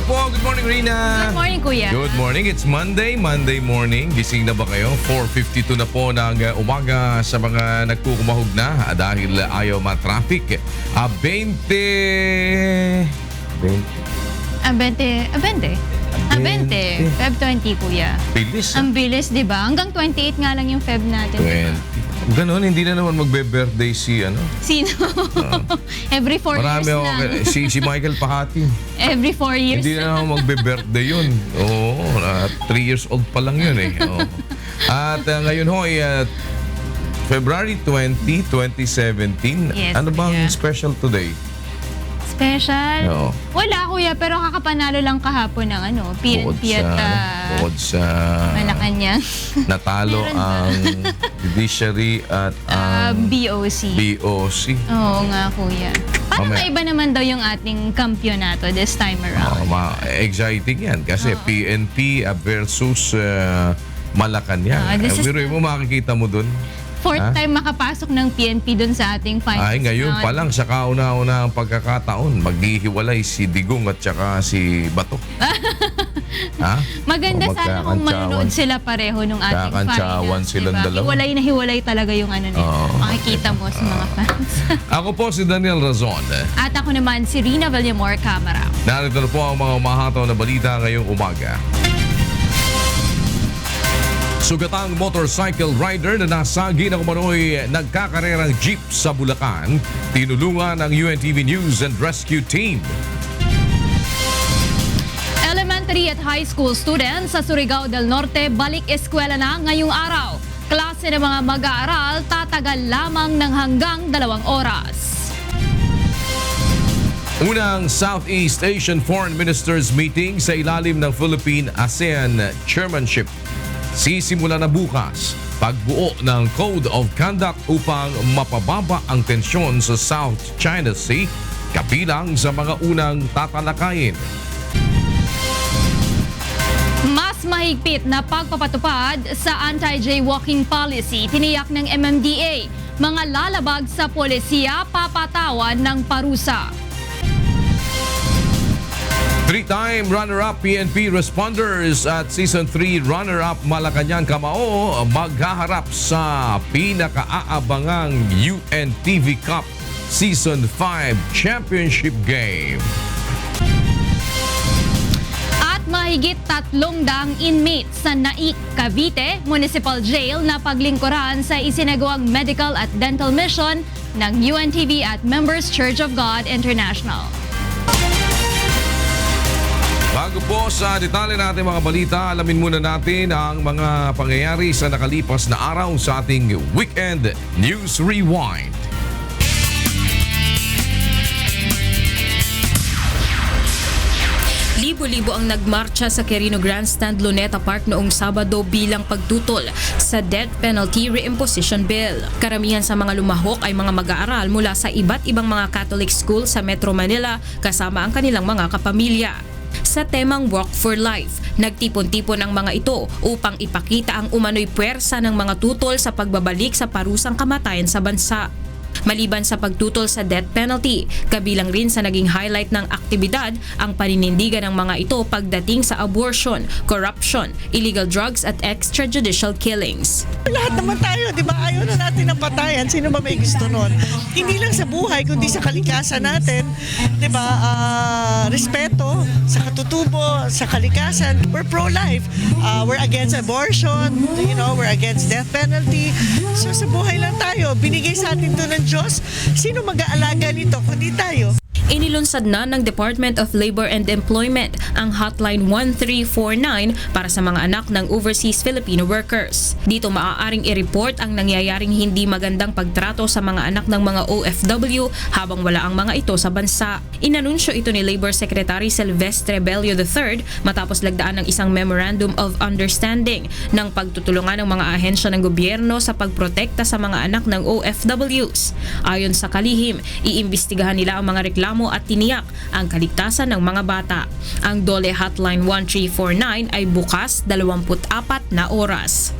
umaga po. Good morning, Rina. Good morning, Kuya. Good morning. It's Monday morning. Gising na ba kayo? 4:52 na po ng umaga sa mga nagkukumahog na dahil ayaw ma-traffic. 20. 20. Feb 20, Kuya. Bilis. Ang bilis, di ba? Hanggang 28 nga lang yung Feb natin. 20. Ganon, hindi na naman magbe-birthday si Sino? Every 4 years Marami lang. si Michael Pahati. Every 4 years. Hindi na naman magbe-birthday yun. Oo, 3 years old pa lang yun eh. Oo. At ngayon ho ay February 20, 2017. Yes, Ano bang Kuya. special today? Special? Oo. Wala, Kuya. Pero kakapanalo lang kahapon ng PNP at Bukod sa Malacanang. natalo Meron ba? ang judiciary at ang BOC. BOC. Oo nga, Kuya. Parang Mamaya. maiba naman daw yung ating kampyonato this time around. Exciting yan kasi PNP versus Malacanang. This is Biruin mo, makikita mo dun. Fourth time makapasok ng PNP dun sa ating finals. Ay, ngayon na- pa lang sa kauna-una ang pagkakataon, maghihiwalay si Digong at saka si Bato. Ha? Maganda O, sana kung magkakantsawan. manonood sila pareho nung ating Kakantsawan finals. silang dalawa. Hiwalay na hiwalay talaga yung nila. Oo. Makikita mo sa mga fans. Ako po si Daniel Razon. At ako naman si Rina Villamor Camara. Narito na po ang mga umahataw na balita ngayong umaga. Sugatang motorcycle rider na nasagi ng umano'y nagkakarerang jeep sa Bulacan, tinulungan ng UNTV News and Rescue Team. Elementary at high school students sa Surigao del Norte balik eskwela na ngayong araw. Klase ng mga mag-aaral tatagal lamang ng hanggang 2 oras. Unang Southeast Asian Foreign Ministers meeting sa ilalim ng Philippine-ASEAN Chairmanship. Sisimula na bukas pagbuo ng Code of Conduct upang mapababa ang tensyon sa South China Sea, kabilang sa mga unang tatalakayin. Mas mahigpit na pagpapatupad sa anti-jaywalking policy tiniyak ng MMDA. Mga lalabag sa polisiya papatawan ng parusa. 3-time runner-up PNP responders at Season 3 runner-up Malacanang Kamao maghaharap sa pinakaabangang UNTV Cup Season 5 Championship Game. At mahigit 300 inmates sa Naik, Cavite Municipal Jail na paglingkuran sa isinagawang medical at dental mission ng UNTV at Members Church of God International. Bago po sa detalye natin mga balita, alamin muna natin ang mga pangyayari sa nakalipas na araw sa ating Weekend News Rewind. Libo-libo ang nagmarcha sa Quirino Grandstand Luneta Park noong Sabado bilang pagtutol sa death penalty reimposition bill. Karamihan sa mga lumahok ay mga mag-aaral mula sa iba't ibang mga Catholic school sa Metro Manila kasama ang kanilang mga kapamilya. Sa temang Walk for Life, nagtipon-tipon ang mga ito upang ipakita ang umano'y puwersa ng mga tutol sa pagbabalik sa parusang kamatayan sa bansa. Maliban sa pagtutol sa death penalty, kabilang rin sa naging highlight ng aktibidad ang paninindigan ng mga ito pagdating sa abortion, corruption, illegal drugs at extrajudicial killings. Lahat naman tayo, di ba? Ayaw na natin ng patayan. Sino ba may gusto nun? Hindi lang sa buhay, kundi sa kalikasan natin. Di ba? Respeto sa katutubo, sa kalikasan. We're pro-life. We're against abortion. You know, we're against death penalty. So sa buhay lang tayo. Binigay sa atin to ng Diyos. Sino mag-aalaga nito kundi tayo? Inilunsad na ng Department of Labor and Employment ang Hotline 1349 para sa mga anak ng overseas Filipino workers. Dito maaaring i-report ang nangyayaring hindi magandang pagtrato sa mga anak ng mga OFW habang wala ang mga ito sa bansa. Inanunsyo ito ni Labor Secretary Silvestre Bello III matapos lagdaan ng isang Memorandum of Understanding ng pagtutulungan ng mga ahensya ng gobyerno sa pagprotekta sa mga anak ng OFWs. Ayon sa kalihim, iimbestigahan nila ang mga reklamo at tiniyak ang kaligtasan ng mga bata. Ang DOLE Hotline 1349 ay bukas 24 na oras.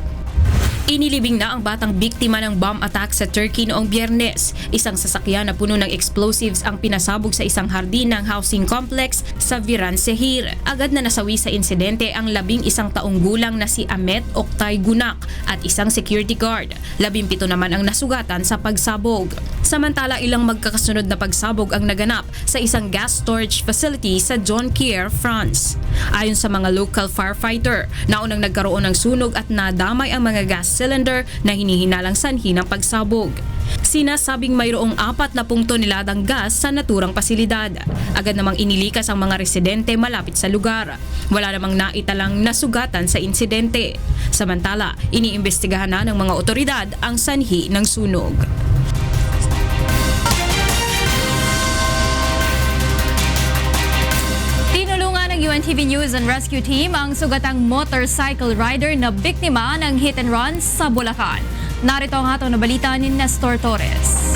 Inilibing na ang batang biktima ng bomb attack sa Turkey noong Biyernes. Isang sasakyan na puno ng explosives ang pinasabog sa isang hardin ng housing complex sa Viran-Şehir. Agad na nasawi sa insidente ang 11 taong gulang na si Ahmet Oktay Gunak at isang security guard. 17 naman ang nasugatan sa pagsabog. Samantala, ilang magkakasunod na pagsabog ang naganap sa isang gas storage facility sa Jonquière, France. Ayon sa mga local firefighter, naunang nagkaroon ng sunog at nadamay ang mga gas cylinder na hinihinalang sanhi ng pagsabog. Sinasabing mayroong 40 toneladang gas sa naturang pasilidad. Agad namang inilikas ang mga residente malapit sa lugar. Wala namang naitalang nasugatan sa insidente. Samantala, iniimbestigahan na ng mga otoridad ang sanhi ng sunog. UNTV News and Rescue Team ang sugatang motorcycle rider na biktima ng hit and run sa Bulacan. Narito ang atong nabalita ni Nestor Torres.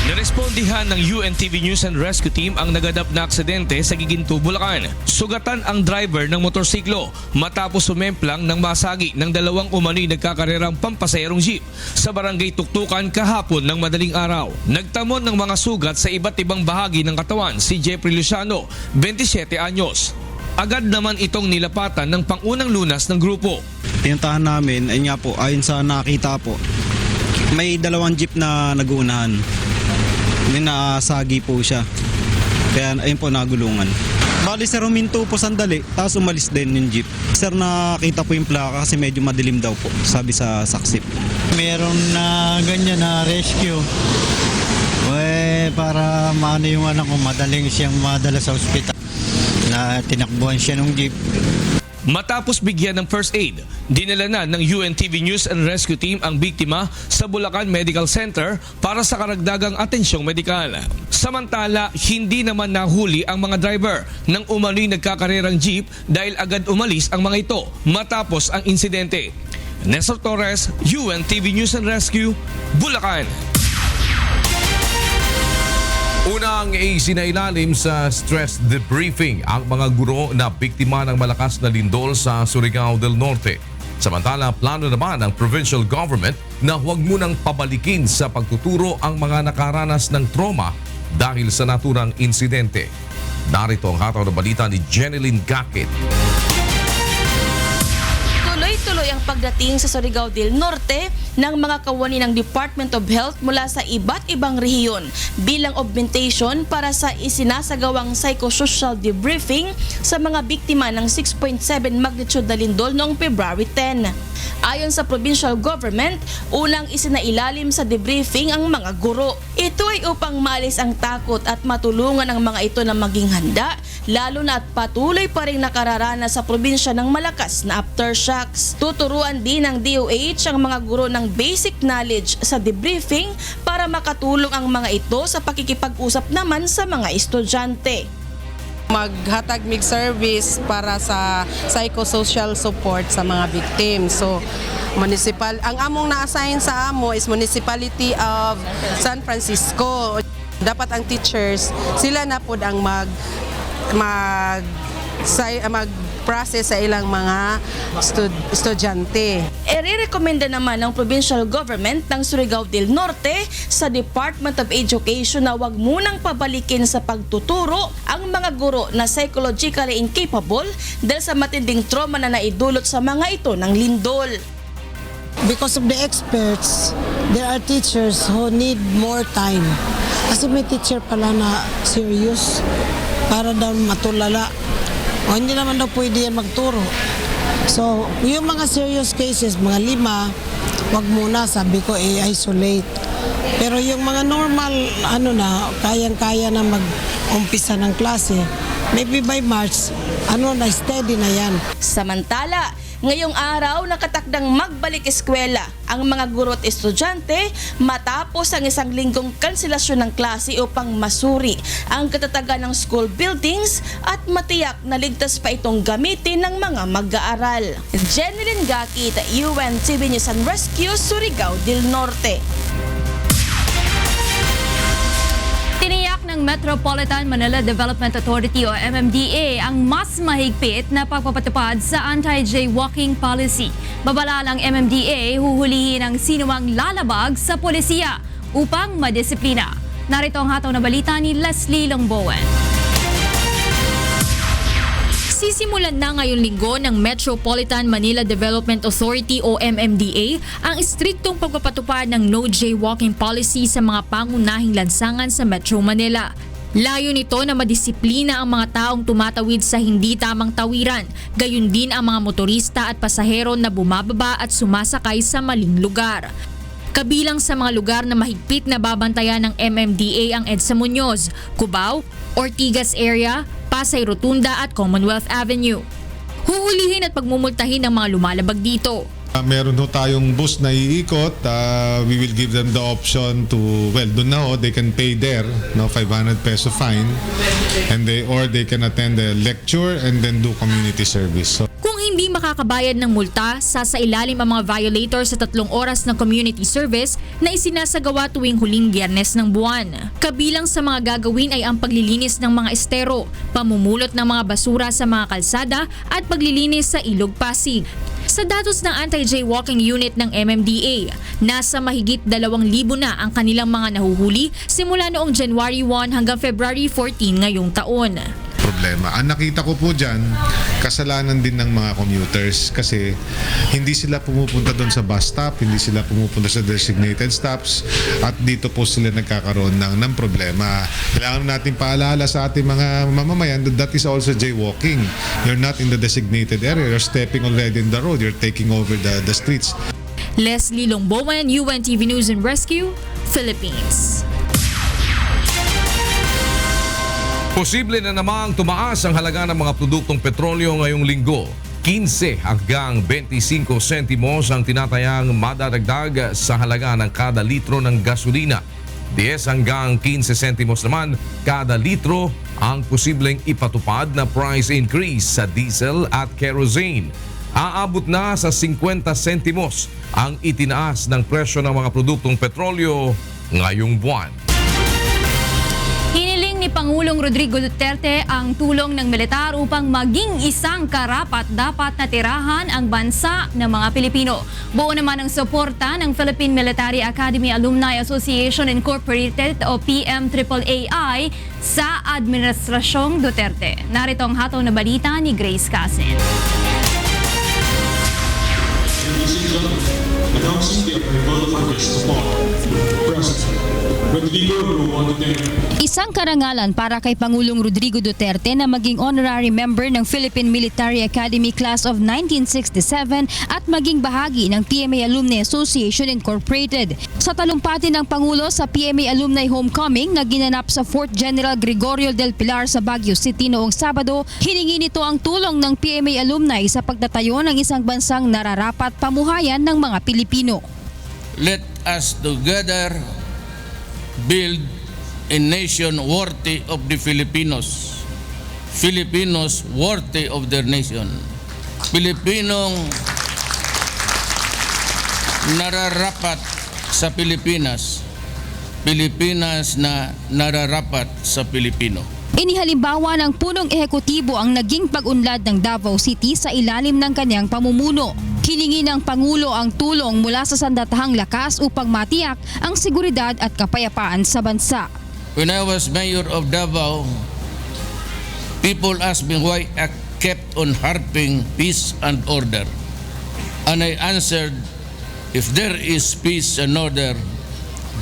Narespondihan ng UNTV News and Rescue Team ang nagadap na aksidente sa Giginto, Bulacan. Sugatan ang driver ng motorsiklo matapos sumemplang ng masagi ng dalawang umano'y nagkakarerang pampasayarong jeep sa barangay Tuktukan kahapon ng madaling araw. Nagtamon ng mga sugat sa iba't ibang bahagi ng katawan si Jeffrey Luciano, 27 anyos. Agad naman itong nilapatan ng pangunang lunas ng grupo. Pinuntahan namin, ay nga po, ayon sa nakita po, may dalawang jeep na naguunahan. May nasagi po siya. Kaya ayun po nagulungan. Bali sir, huminto po sandali, tapos umalis din yung jeep. Sir, nakita po yung plaka kasi medyo madilim daw po, sabi sa saksi. Meron na ganyan na rescue. Para maano yung anak ko, madaling siyang madala sa ospital. Na tinakbuhan siya ng jeep. Matapos bigyan ng first aid, dinala na ng UNTV News and Rescue Team ang biktima sa Bulacan Medical Center para sa karagdagang atensyong medikal. Samantala, hindi naman nahuli ang mga driver ng umano'y nagkakarerang jeep dahil agad umalis ang mga ito matapos ang insidente. Nestor Torres, UNTV News and Rescue, Bulacan. Unang isinailalim sa stress debriefing ang mga guro na biktima ng malakas na lindol sa Surigao del Norte. Samantala, plano naman ng provincial government na huwag munang pabalikin sa pagtuturo ang mga nakaranas ng trauma dahil sa naturang insidente. Narito ang hataw na balita ni Jeneline Gakit. Tuloy-tuloy ang pagdating sa Surigao del Norte ng mga kawani ng Department of Health mula sa iba't ibang rehiyon bilang augmentation para sa isinasagawang psychosocial debriefing sa mga biktima ng 6.7 magnitude na lindol noong February 10. Ayon sa provincial government, unang isinailalim sa debriefing ang mga guro. Ito ay upang maalis ang takot at matulungan ang mga ito na maging handa, lalo na at patuloy pa rin nakararanas sa probinsya ng malakas na aftershocks. Tuturuan din ng DOH ang mga guro ng basic knowledge sa debriefing para makatulong ang mga ito sa pakikipag-usap naman sa mga estudyante. Maghatag mig service para sa psychosocial support sa mga victims. So, ang among na-assign sa amo is Municipality of San Francisco. Dapat ang teachers, sila na pod ang mag-process sa ilang mga estudyante. Irerekomenda naman ng provincial government ng Surigao del Norte sa Department of Education na wag munang pabalikin sa pagtuturo ang mga guro na psychologically incapable dahil sa matinding trauma na naidulot sa mga ito ng lindol. Because of the experts, there are teachers who need more time. Kasi may teacher pala na serious para daw matulala. O hindi naman daw pwede yan magturo. So, yung mga serious cases, mga 5, wag muna, sabi ko, i-isolate. Pero yung mga normal, kayang-kaya na mag-umpisa ng klase, maybe by March, steady na yan. Samantala, ngayong araw nakatakdang magbalik eskwela ang mga guro at estudyante matapos ang isang linggong kanselasyon ng klase upang masuri ang katatagan ng school buildings at matiyak na ligtas pa itong gamitin ng mga mag-aaral. Jeneline Gakit, UNTV News and Rescue, Surigao del Norte. Tiniyak ng Metropolitan Manila Development Authority o MMDA ang mas mahigpit na pagpapatupad sa anti-jaywalking policy. Babala ng MMDA, huhulihin ang sinumang lalabag sa polisiya upang madisiplina. Narito ang hataw na balita ni Leslie Longbowen. Sisimulan na ngayong linggo ng Metropolitan Manila Development Authority o MMDA ang istriktong pagpapatupad ng no jaywalking policy sa mga pangunahing lansangan sa Metro Manila. Layo nito na madisiplina ang mga taong tumatawid sa hindi tamang tawiran, gayon din ang mga motorista at pasahero na bumababa at sumasakay sa maling lugar. Kabilang sa mga lugar na mahigpit na babantayan ng MMDA ang EDSA Muñoz, Cubao, Ortigas area, Pasay Rotunda at Commonwealth Avenue. Huhulihin at pagmumultahin ang mga lumalabag dito. Meron ho tayong bus na iikot. We will give them the option to, doon na ho, they can pay there, 500 peso fine, and they can attend the lecture and then do community service. So, Kung hindi makakabayad ng multa, sasailalim ang mga violator sa 3 oras ng community service na isinasagawa tuwing huling Biyernes ng buwan. Kabilang sa mga gagawin ay ang paglilinis ng mga estero, pamumulot ng mga basura sa mga kalsada at paglilinis sa Ilog Pasig. Sa datos ng Anti-Jaywalking Unit ng MMDA, nasa mahigit 2,000 na ang kanilang mga nahuhuli simula noong January 1 hanggang February 14 ngayong taon. problema. Ang nakita ko po dyan, kasalanan din ng mga commuters kasi hindi sila pumupunta doon sa bus stop, hindi sila pumupunta sa designated stops at dito po sila nagkakaroon ng problema. Kailangan natin paalala sa ating mga mamamayan that is also jaywalking. You're not in the designated area, you're stepping already in the road, you're taking over the streets. Leslie Longbowen, UNTV News and Rescue, Philippines. Posible na namang tumaas ang halaga ng mga produktong petrolyo ngayong linggo. 15 hanggang 25 sentimos ang tinatayang madadagdag sa halaga ng kada litro ng gasolina. 10 hanggang 15 sentimos naman kada litro ang posibleng ipatupad na price increase sa diesel at kerosene. Aabot na sa 50 sentimos ang itinaas ng presyo ng mga produktong petrolyo ngayong buwan. Hiniling ni Pangulong Rodrigo Duterte ang tulong ng militar upang maging isang karapat-dapat na tirahan ang bansa ng mga Pilipino. Buo naman ang suporta ng Philippine Military Academy Alumni Association Incorporated o PMAAAI sa Administrasyong Duterte. Narito ang hataw na balita ni Grace Casin. Announcing the approval for this support. President Rodrigo Duterte. Isang karangalan para kay Pangulong Rodrigo Duterte na maging honorary member ng Philippine Military Academy Class of 1967 at maging bahagi ng PMA Alumni Association Incorporated. Sa talumpati ng Pangulo sa PMA Alumni Homecoming na ginanap sa Fort General Gregorio del Pilar sa Baguio City noong Sabado, hiningi nito ang tulong ng PMA Alumni sa pagtatayo ng isang bansang nararapat pamuhayan ng mga Pilipino. Let us together build a nation worthy of the Filipinos. Filipinos worthy of their nation. Pilipinong nararapat sa Pilipinas. Pilipinas na nararapat sa Pilipino. Inihalimbawa ng punong ehekutibo ang naging pag-unlad ng Davao City sa ilalim ng kanyang pamumuno. Hiningi ng Pangulo ang tulong mula sa sandatahang lakas upang matiyak ang seguridad at kapayapaan sa bansa. When I was mayor of Davao, people asked me why I kept on harping peace and order. And I answered, if there is peace and order,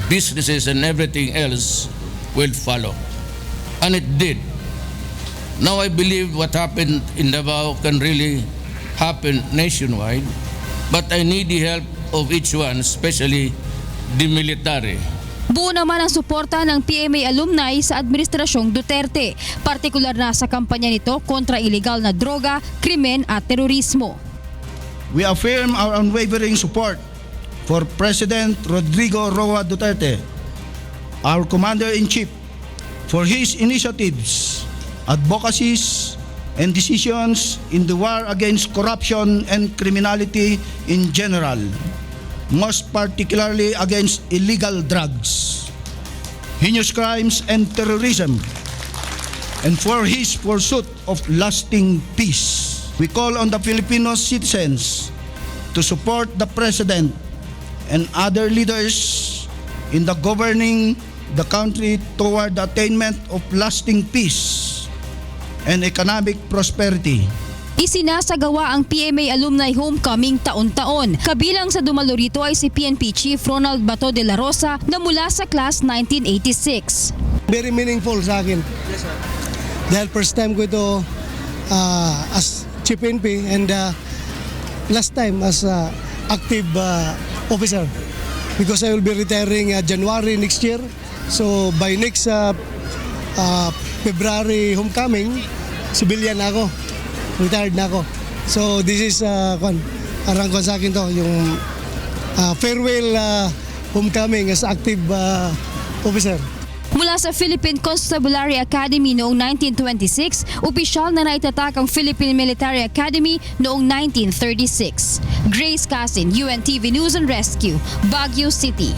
businesses and everything else will follow. And it did. Now I believe what happened in Davao can really happen nationwide, but I need the help of each one, especially the military. Buo naman ang suporta ng PMA alumni sa Administrasyong Duterte, partikular na sa kampanya nito kontra ilegal na droga, krimen at terorismo. We affirm our unwavering support for President Rodrigo Roa Duterte, our Commander-in-Chief, for his initiatives, advocacies, and decisions in the war against corruption and criminality in general, most particularly against illegal drugs, heinous crimes and terrorism, and for his pursuit of lasting peace. We call on the Filipino citizens to support the President and other leaders in the governing the country toward the attainment of lasting peace and economic prosperity. Isinasagawa ang PMA Alumni Homecoming taon-taon. Kabilang sa dumalo rito ay si PNP Chief Ronald Bato de la Rosa na mula sa class 1986. Very meaningful sa akin. Dahil first time ko ito as Chief PNP and last time as active officer because I will be retiring January next year. So by next February homecoming, civilian na ako. Retired na ako. So this is arang sa akin to, yung farewell homecoming as active officer. Mula sa Philippine Constabulary Academy noong 1926, opisyal na naitatak ang Philippine Military Academy noong 1936. Grace Casin, UNTV News and Rescue, Baguio City.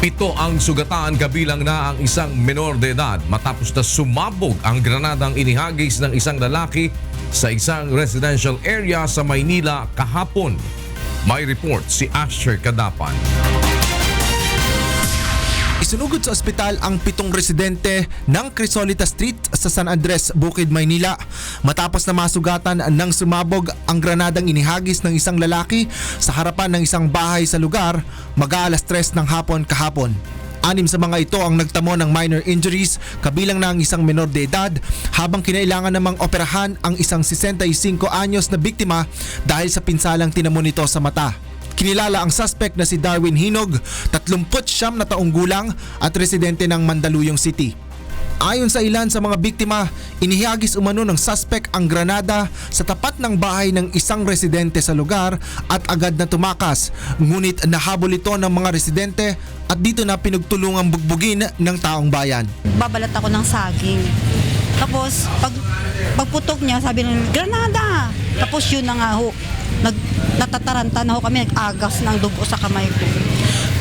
Pito ang sugatan kabilang na ang isang menor de edad matapos na sumabog ang granadang inihagis ng isang lalaki sa isang residential area sa Maynila kahapon. May report si Asher Kadapan. Isunugod sa ospital ang 7 residente ng Crisolita Street sa San Andres, Bukid, Maynila matapos na masugatan ng sumabog ang granadang inihagis ng isang lalaki sa harapan ng isang bahay sa lugar mag-aalas 3 ng hapon kahapon. 6 sa mga ito ang nagtamo ng minor injuries, kabilang na ang isang menor de edad, habang kinailangan namang operahan ang isang 65 anyos na biktima dahil sa pinsalang tinamo nito sa mata. Kinilala ang suspect na si Darwin Hinog, 39 na taong gulang at residente ng Mandaluyong City. Ayon sa ilan sa mga biktima, inihagis umano ng suspect ang granada sa tapat ng bahay ng isang residente sa lugar at agad na tumakas. Ngunit nahabol ito ng mga residente at dito na pinagtulungang bugbugin ng taong bayan. Babalat ako ng saging. Tapos pagputok niya, sabi ng granada. Tapos yun na nga ho. Natataranta na ho kami, nag-agas ng dugo sa kamay ko.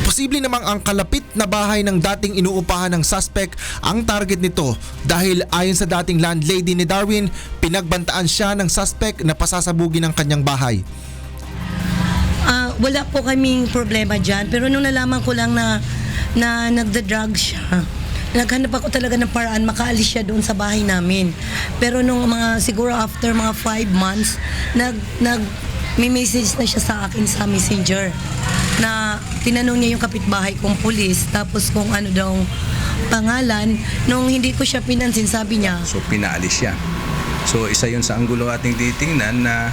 Posible namang ang kalapit na bahay ng dating inuupahan ng suspect ang target nito dahil ayon sa dating landlady ni Darwin, pinagbantaan siya ng suspect na pasasabugin ang kanyang bahay. Wala po kaming problema dyan, pero nung nalaman ko lang na nagda-drug siya, naghanap ako talaga ng paraan makaalis siya doon sa bahay namin. Pero nung siguro after mga 5 months, may message na siya sa akin sa messenger na tinanong niya yung kapitbahay kong pulis, tapos kung ano daw pangalan. Nung hindi ko siya pinansin, sabi niya, so pinaalis siya. So isa yun sa anggulo ating titingnan na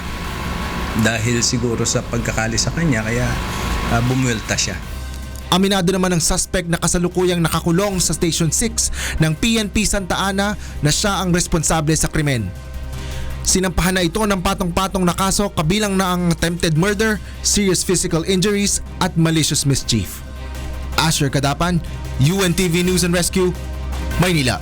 dahil siguro sa pagkakali sa kanya kaya bumuelta siya. Aminado naman ng suspect na kasalukuyang nakakulong sa Station 6 ng PNP Santa Ana na siya ang responsable sa krimen. Sinampahan na ito ng patong-patong na kaso kabilang na ang attempted murder, serious physical injuries at malicious mischief. Asher Kadapan, UNTV News and Rescue, Maynila.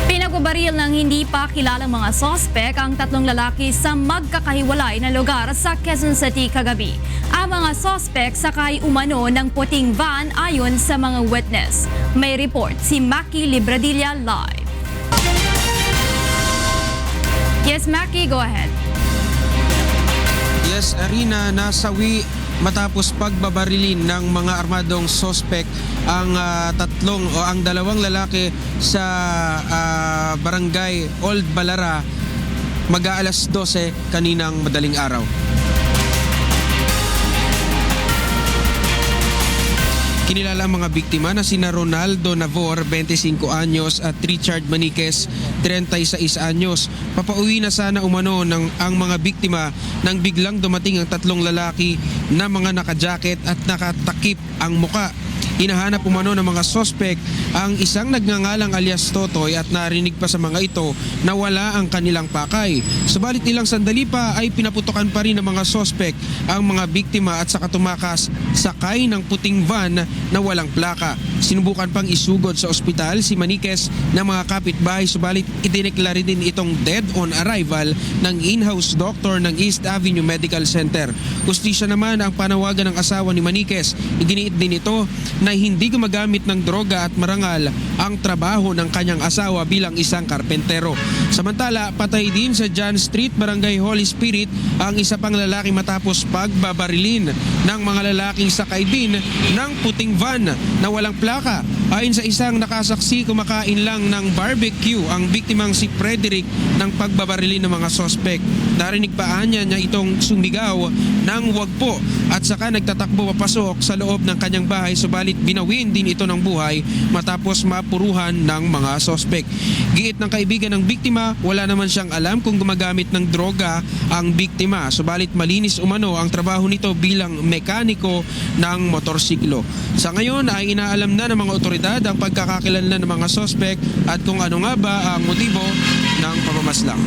Pinagbabaril ng hindi pa kilalang mga sospek ang 3 lalaki sa magkakahiwalay na lugar sa Quezon City kagabi. Ang mga sospek sakay umano ng puting van ayon sa mga witness. May report si Maki Libradilla live. Yes, Maki, go ahead. Yes, Arina, nasawi matapos pagbabarilin ng mga armadong sospek ang 2 lalaki sa barangay Old Balara mag-aalas 12 kaninang madaling araw. Kinilala ang mga biktima na sina Ronaldo Navor, 25 anyos at Richard Maniquez, 36 anyos. Papauwi na sana umano ang mga biktima nang biglang dumating ang 3 lalaki na mga nakajacket at nakatakip ang muka. Hinahanap umano ng mga sospek ang isang nagngangalang alias Totoy at narinig pa sa mga ito na wala ang kanilang pakay. Subalit ilang sandali pa ay pinaputokan pa rin ng mga sospek ang mga biktima at saka tumakas sakay ng puting van na walang plaka. Sinubukan pang isugod sa ospital si Maniquez ng mga kapitbahay, subalit idineklara din itong dead on arrival ng in-house doctor ng East Avenue Medical Center. Hustisya naman ang panawagan ng asawa ni Maniquez. Iginiit din ito na hindi gumagamit ng droga at marangal ang trabaho ng kanyang asawa bilang isang karpentero. Samantala, patay din sa John Street, Barangay Holy Spirit ang isa pang lalaki matapos pagbabarilin ng mga lalaking sakay din ng puting van na walang plaka. Ayon sa isang nakasaksi, kumakain lang ng barbecue ang biktimang si Frederick ng pagbabarilin ng mga sospek. Narinig pa niya itong sumigaw ng wag po at saka nagtatakbo papasok sa loob ng kanyang bahay, subalit binawin din ito ng buhay matapos mapuruhan ng mga sospek. Giit ng kaibigan ng biktima, wala naman siyang alam kung gumagamit ng droga ang biktima, subalit malinis umano ang trabaho nito bilang mekaniko ng motorsiklo. Sa ngayon ay inaalam na ng mga otoridad ang pagkakakilanlan ng mga sospek at kung ano nga ba ang motibo ng pamamaslang.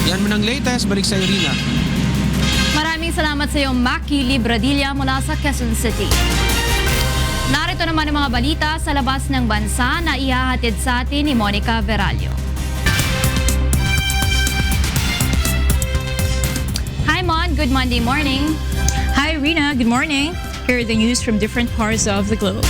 Yan mo ng latest, balik sa Irina. Maraming salamat sa iyo, Maki Libradilla mula sa Quezon City. Narito naman ang mga balita sa labas ng bansa na ihahatid sa atin ni Monica Veralio. Hi Mon, good Monday morning. Hi Rina, good morning. Here are the news from different parts of the globe.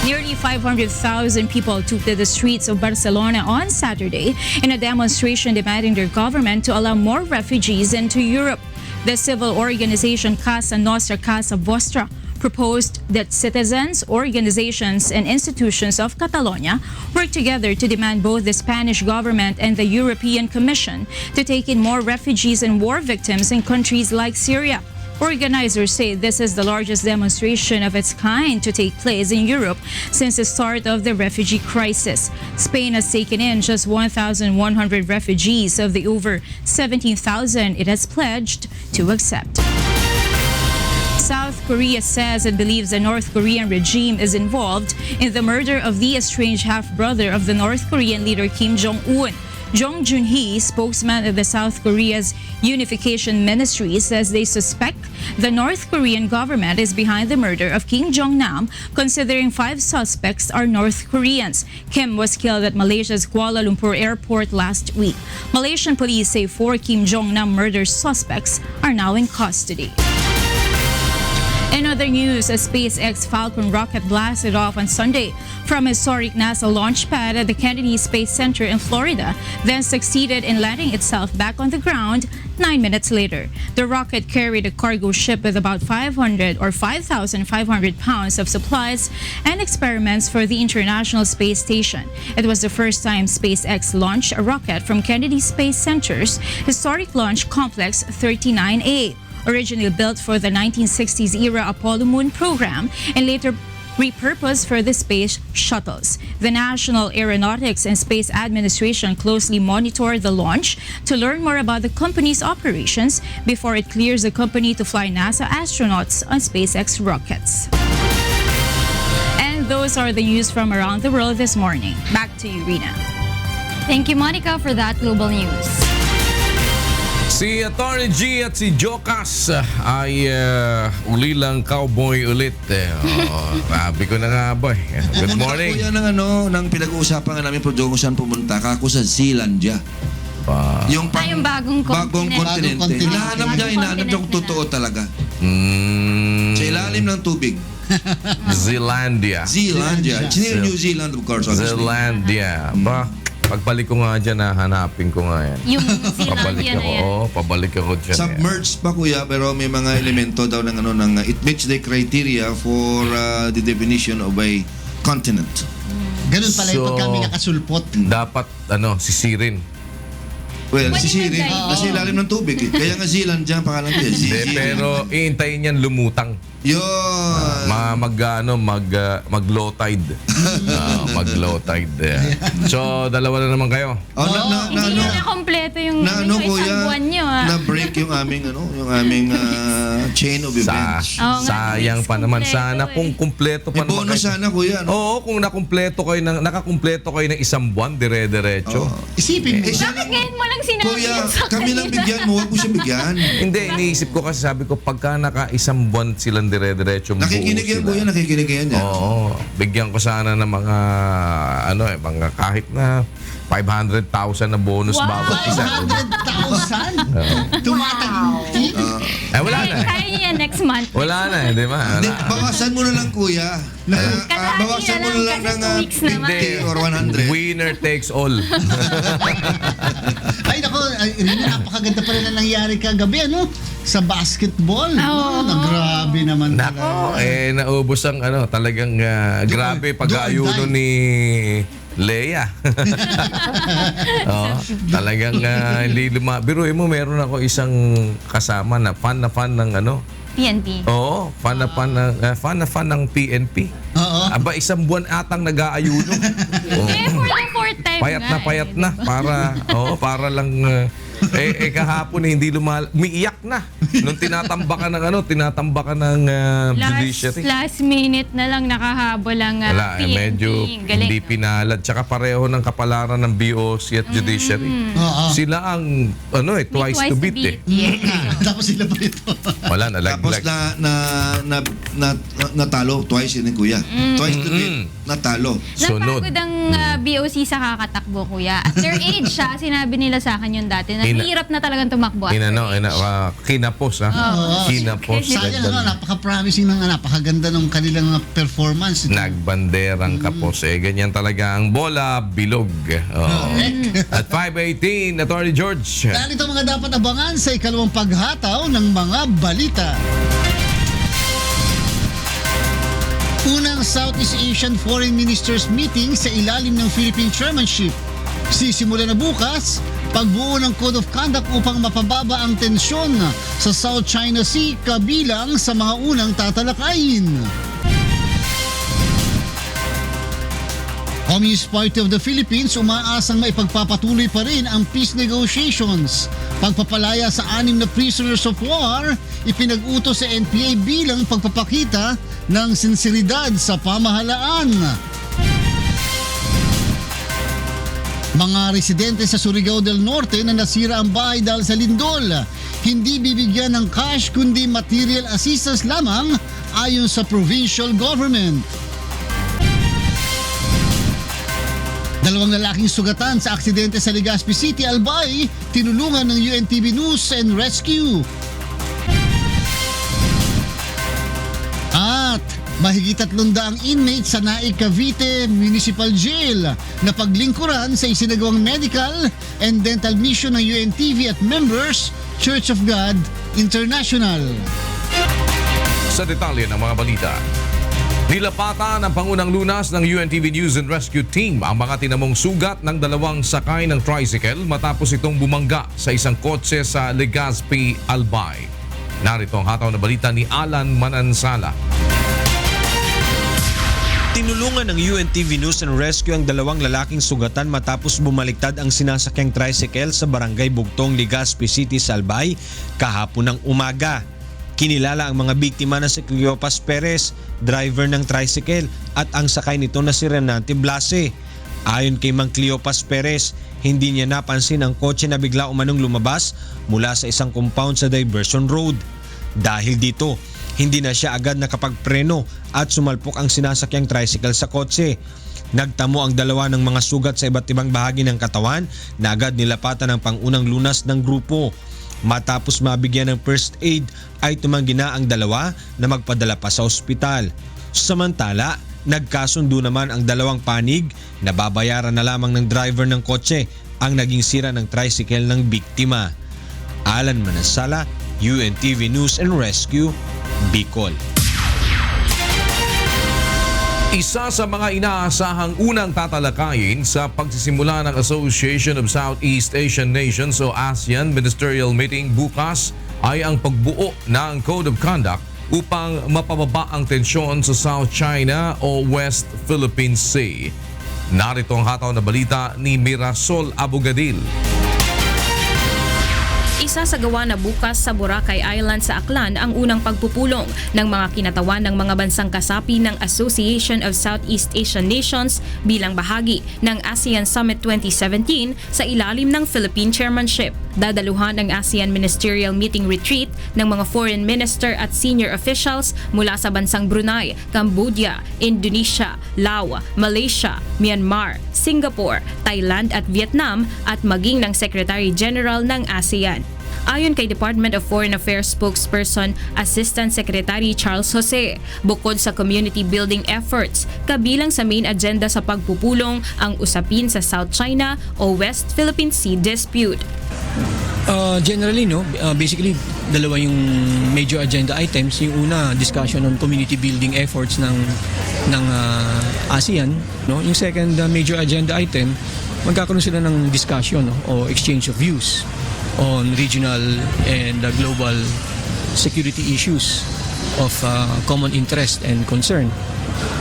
Nearly 500,000 people took to the streets of Barcelona on Saturday in a demonstration demanding their government to allow more refugees into Europe. The civil organization Casa Nostra Casa Vostra proposed that citizens, organizations, and institutions of Catalonia work together to demand both the Spanish government and the European Commission to take in more refugees and war victims in countries like Syria. Organizers say this is the largest demonstration of its kind to take place in Europe since the start of the refugee crisis. Spain has taken in just 1,100 refugees of the over 17,000 it has pledged to accept. South Korea says it believes the North Korean regime is involved in the murder of the estranged half-brother of the North Korean leader Kim Jong-un. Jong Jun-hee, spokesman of the South Korea's Unification Ministry, says they suspect the North Korean government is behind the murder of Kim Jong-nam, considering 5 suspects are North Koreans. Kim was killed at Malaysia's Kuala Lumpur airport last week. Malaysian police say 4 Kim Jong-nam murder suspects are now in custody. In other news, a SpaceX Falcon rocket blasted off on Sunday from a historic NASA launch pad at the Kennedy Space Center in Florida, then succeeded in landing itself back on the ground 9 minutes later. The rocket carried a cargo ship with about 5,500 pounds of supplies and experiments for the International Space Station. It was the first time SpaceX launched a rocket from Kennedy Space Center's historic launch complex 39A. Originally built for the 1960s-era Apollo Moon program and later repurposed for the space shuttles. The National Aeronautics and Space Administration closely monitored the launch to learn more about the company's operations before it clears the company to fly NASA astronauts on SpaceX rockets. And those are the news from around the world this morning. Back to you, Rina. Thank you, Monica, for that global news. Si Atty. G at si Jocas ay ulilang cowboy ulit. Sabi ko na nga, boy. Good morning. Pumunta po yan ng pinag-uusapan namin po doon kung saan pumunta. Kako sa Zealandia. Yung bagong kontinente. Hinahanap niya kung totoo talaga. Sa ilalim ng tubig. Zealandia. It's near New Zealand, of course. Zealandia. Pagbalik ko nga dyan, hanapin ko nga yan. Yung Zealandia na yan. Pabalik ako dyan. Submerged pa kuya, pero may mga elemento daw ng it meets the criteria for the definition of a continent. Ganun pala yung pag kami nakasulpot. Dapat, sisirin. Well, sisirin. Kasi ilalim ng tubig. Kaya nga Zealand dyan, pangalan ko yan. Pero iintayin yan lumutang. Yun. Mag-low tide. Mag-low tide. So, dalawa na naman kayo. Hindi na kompleto yung isang buwan nyo. Na-break yung aming chain of events. Sayang pa naman. Sana kung kumpleto pa naman. Bonus sana kuya. Oo, kung nakakumpleto kayo ng isang buwan, dire-diretso. Isipin mo. Bakit ngayon mo lang sinabi Kuya, sa kami lang bigyan mo. Huwag mo siya bigyan. Hindi, iniisip ko kasi sabi ko, pagka naka-isang buwan silang dire-diretso, nakikinig yan kuya, nakikinig yan. Oo, bigyan ko sana ng mga, mga kahit na 500,000 na bonus bawat isa. 500,000? Tumatag. Wala na. Kaya niya yan, next month. Wala na, di ba? Hindi, bawasan mo na lang, kuya. Bawasan mo na lang ng 50 or 100. Winner takes all. Ay, nako, napakaganda pa rin ang nangyari kagabi, ano? Sa basketball. Grabe naman. Nako, naubos ang talagang grabe pag-aayuno ni Leia. Talagang hindi biruin mo, meron ako isang kasama na fan ng PNP. Oo, fan ng PNP. Aba, isang buwan atang nag-aayuno. For the fourth time payat na para lang kahapon hindi umiiyak na nung tinatambakan ng judiciary. Last minute na lang nakahabol ang PNP. Medyo hindi pinalad. Tsaka pareho ng kapalaran ng BOC at judiciary. Sila ang twice to beat. Tapos sila pa ito. Wala, nalaglag. Tapos natalo twice yun, kuya. Twice to beat, natalo. Napagod ang BOC sa kakatakbo, kuya. At their age siya, sinabi nila sa akin yung dati, na hirap na talagang tumakbo. Kinapos, ha? Kinapos. Sayang, napaka-promising napakaganda ng kanilang performance. Nagbanderang kapos. Ganyan talaga ang bola, bilog. At 5:18, Attorney George. Ganito mga dapat abangan sa ikalawang paghataw ng mga balita. Unang Southeast Asian Foreign Ministers Meeting sa ilalim ng Philippine Chairmanship. Sisimula na bukas, pagbuo ng Code of Conduct upang mapababa ang tensyon sa South China Sea kabilang sa mga unang tatalakayin. Communist Party of the Philippines umaasang maipagpapatuloy pa rin ang peace negotiations. Pagpapalaya sa 6 na prisoners of war, ipinag-utos sa NPA bilang pagpapakita ng sinseridad sa pamahalaan. Mga residente sa Surigao del Norte na nasira ang bahay dahil sa lindol, hindi bibigyan ng cash kundi material assistance lamang ayon sa provincial government. 2 lalaking sugatan sa aksidente sa Legazpi City, Albay, tinulungan ng UNTV News and Rescue. At mahigit 300 inmates sa Naik, Cavite Municipal Jail na paglingkuran sa isinagawang medical and dental mission ng UNTV at members Church of God International. Sa detalye ng mga balita, nilapatan ng Pangunang Lunas ng UNTV News and Rescue Team ang mga tinamong sugat ng 2 sakay ng tricycle matapos itong bumangga sa isang kotse sa Legazpi, Albay. Narito ang hataw na balita ni Alan Manansala. Tinulungan ng UNTV News and Rescue ang 2 lalaking sugatan matapos bumaliktad ang sinasakyang tricycle sa Barangay Bugtong, Legazpi City, Albay kahapon ng umaga. Kinilala ang mga biktima na si Cleopas Perez, driver ng tricycle, at ang sakay nito na si Renante Blase. Ayon kay Mang Cleopas Perez, hindi niya napansin ang kotse na bigla umanong lumabas mula sa isang compound sa Diversion Road. Dahil dito, hindi na siya agad nakapagpreno at sumalpok ang sinasakyang tricycle sa kotse. Nagtamo ang 2 ng mga sugat sa iba't ibang bahagi ng katawan na agad nilapatan ng Pangunang Lunas ng grupo. Matapos mabigyan ng first aid ay tumanggi na ang 2 na magpadala pa sa ospital. Samantala, nagkasundo naman ang 2 panig na babayaran na lamang ng driver ng kotse ang naging sira ng tricycle ng biktima. Alan Manansala, UNTV News and Rescue, Bicol. Isa sa mga inaasahang unang tatalakayin sa pagsisimula ng Association of Southeast Asian Nations o ASEAN Ministerial Meeting bukas ay ang pagbuo ng Code of Conduct upang mapababa ang tensyon sa South China o West Philippine Sea. Narito ang hataw na balita ni Mirasol Abogadil. Isasagawa na bukas sa Boracay Island sa Aklan ang unang pagpupulong ng mga kinatawan ng mga bansang kasapi ng Association of Southeast Asian Nations bilang bahagi ng ASEAN Summit 2017 sa ilalim ng Philippine Chairmanship. Dadaluhan ang ASEAN Ministerial Meeting Retreat ng mga foreign minister at senior officials mula sa bansang Brunei, Cambodia, Indonesia, Laos, Malaysia, Myanmar, Singapore, Thailand at Vietnam at maging ng Secretary General ng ASEAN. Ayon kay Department of Foreign Affairs spokesperson Assistant Secretary Charles Jose, bukod sa community building efforts, kabilang sa main agenda sa pagpupulong ang usapin sa South China o West Philippine Sea dispute. Generally, basically, dalawa yung major agenda items. Yung una, discussion on community building efforts ng ASEAN. Yung second major agenda item, magkakaroon sila ng discussion o exchange of views on regional and global security issues of common interest and concern.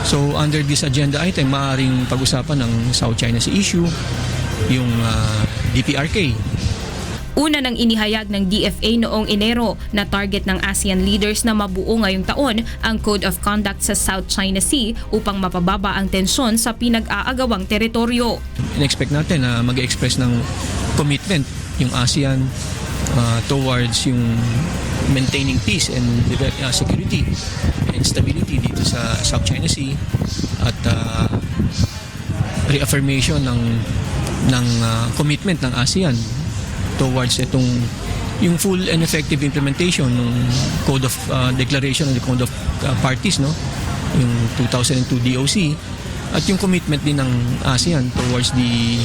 So under this agenda item, maaaring pag-usapan ng South China Sea issue, yung DPRK. Una nang inihayag ng DFA noong Enero na target ng ASEAN leaders na mabuo ngayong taon ang Code of Conduct sa South China Sea upang mapababa ang tensyon sa pinag-aagawang teritoryo. In-expect natin na mag-express ng commitment yung ASEAN towards yung maintaining peace and security and stability dito sa South China Sea at reaffirmation ng commitment ng ASEAN towards yung full and effective implementation ng Code of Declaration and the Code of Parties, yung 2002 DOC, at yung commitment din ng ASEAN towards the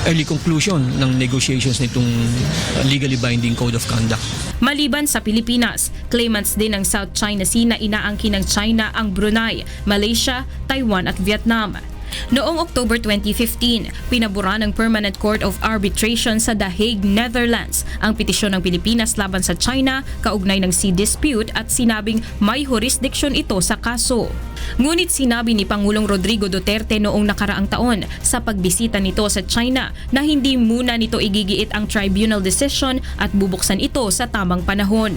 early conclusion ng negotiations nitong legally binding Code of Conduct. Maliban sa Pilipinas, claimants din ng South China Sea na inaangkin ng China ang Brunei, Malaysia, Taiwan at Vietnam. Noong October 2015, pinabura ng Permanent Court of Arbitration sa The Hague, Netherlands ang petisyon ng Pilipinas laban sa China kaugnay ng sea dispute at sinabing may jurisdiction ito sa kaso. Ngunit sinabi ni Pangulong Rodrigo Duterte noong nakaraang taon sa pagbisita nito sa China na hindi muna nito igigiit ang tribunal decision at bubuksan ito sa tamang panahon.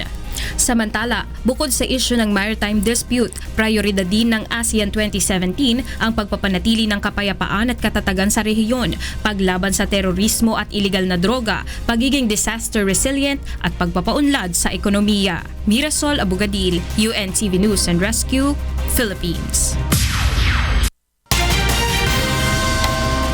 Samantala, bukod sa issue ng maritime dispute, prioridad din ng ASEAN 2017 ang pagpapanatili ng kapayapaan at katatagan sa rehiyon, paglaban sa terorismo at iligal na droga, pagiging disaster resilient at pagpapaunlad sa ekonomiya. Mirasol Abugadil, UNTV News and Rescue, Philippines.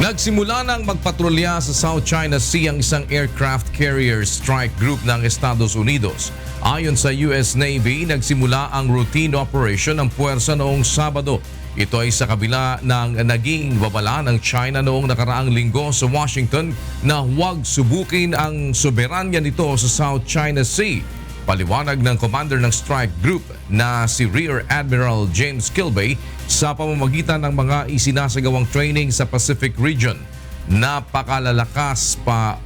Nagsimula ng magpatrolya sa South China Sea ang isang aircraft carrier strike group ng Estados Unidos. Ayon sa US Navy, nagsimula ang routine operation ng puwersa noong Sabado. Ito ay sa kabila ng naging babala ng China noong nakaraang linggo sa Washington na huwag subukin ang soberanya nito sa South China Sea. Paliwanag ng commander ng strike group na si Rear Admiral James Kilby sa pamamagitan ng mga isinasagawang training sa Pacific region. Napalalakas pa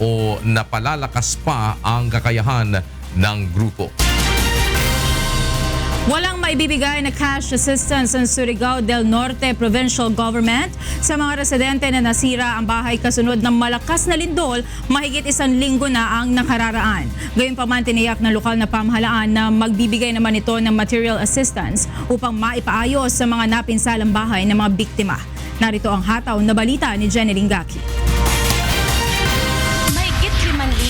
ang kakayahan ng grupo. Walang maibibigay na cash assistance ang Surigao del Norte Provincial Government sa mga residente na nasira ang bahay kasunod ng malakas na lindol mahigit 1 linggo na ang nakararaan. Gayunpaman, tiniyak ng lokal na pamahalaan na magbibigay naman ito ng material assistance upang maipaayos sa mga napinsalang bahay ng mga biktima. Narito ang hataw na balita ni Jenny Lingaki.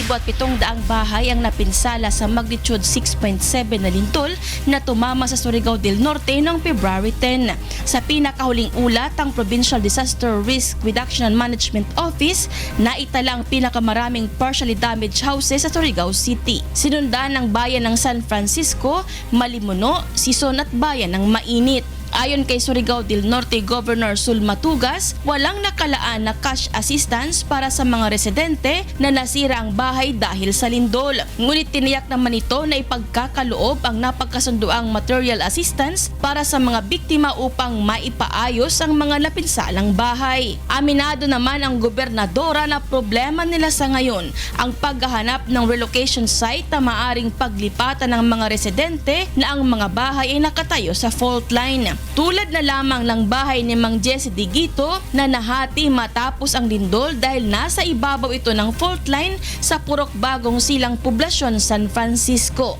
5,700 bahay ang napinsala sa magnitude 6.7 na lindol na tumama sa Surigao del Norte noong February 10. Sa pinakahuling ulat, ang Provincial Disaster Risk Reduction and Management Office na itala ang pinakamaraming partially damaged houses sa Surigao City. Sinundan ng bayan ng San Francisco, Malimuno, Sison at bayan ng Mainit. Ayon kay Surigao del Norte Governor Sul Matugas, walang nakalaan na cash assistance para sa mga residente na nasira ang bahay dahil sa lindol. Ngunit tiniyak naman ito na ipagkakaloob ang napagkasunduang material assistance para sa mga biktima upang maipaayos ang mga napinsalang bahay. Aminado naman ang gobernadora na problema nila sa ngayon ang paghahanap ng relocation site na maaring paglipatan ng mga residente na ang mga bahay ay nakatayo sa fault line. Tulad na lamang ng bahay ni Mang Jesse Digito na nahati matapos ang lindol dahil nasa ibabaw ito ng fault line sa Purok Bagong Silang Poblasyon, San Francisco.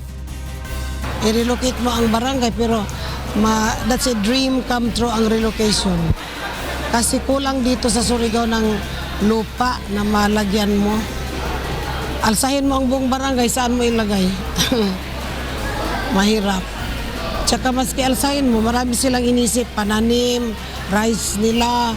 I-relocate mo ang barangay pero that's a dream come true ang relocation. Kasi kulang dito sa Surigao ng lupa na malagyan mo. Alsahin mo ang buong barangay, saan mo ilagay? Mahirap. Tsaka maski alsahin mo, marami silang inisip, pananim, rice nila.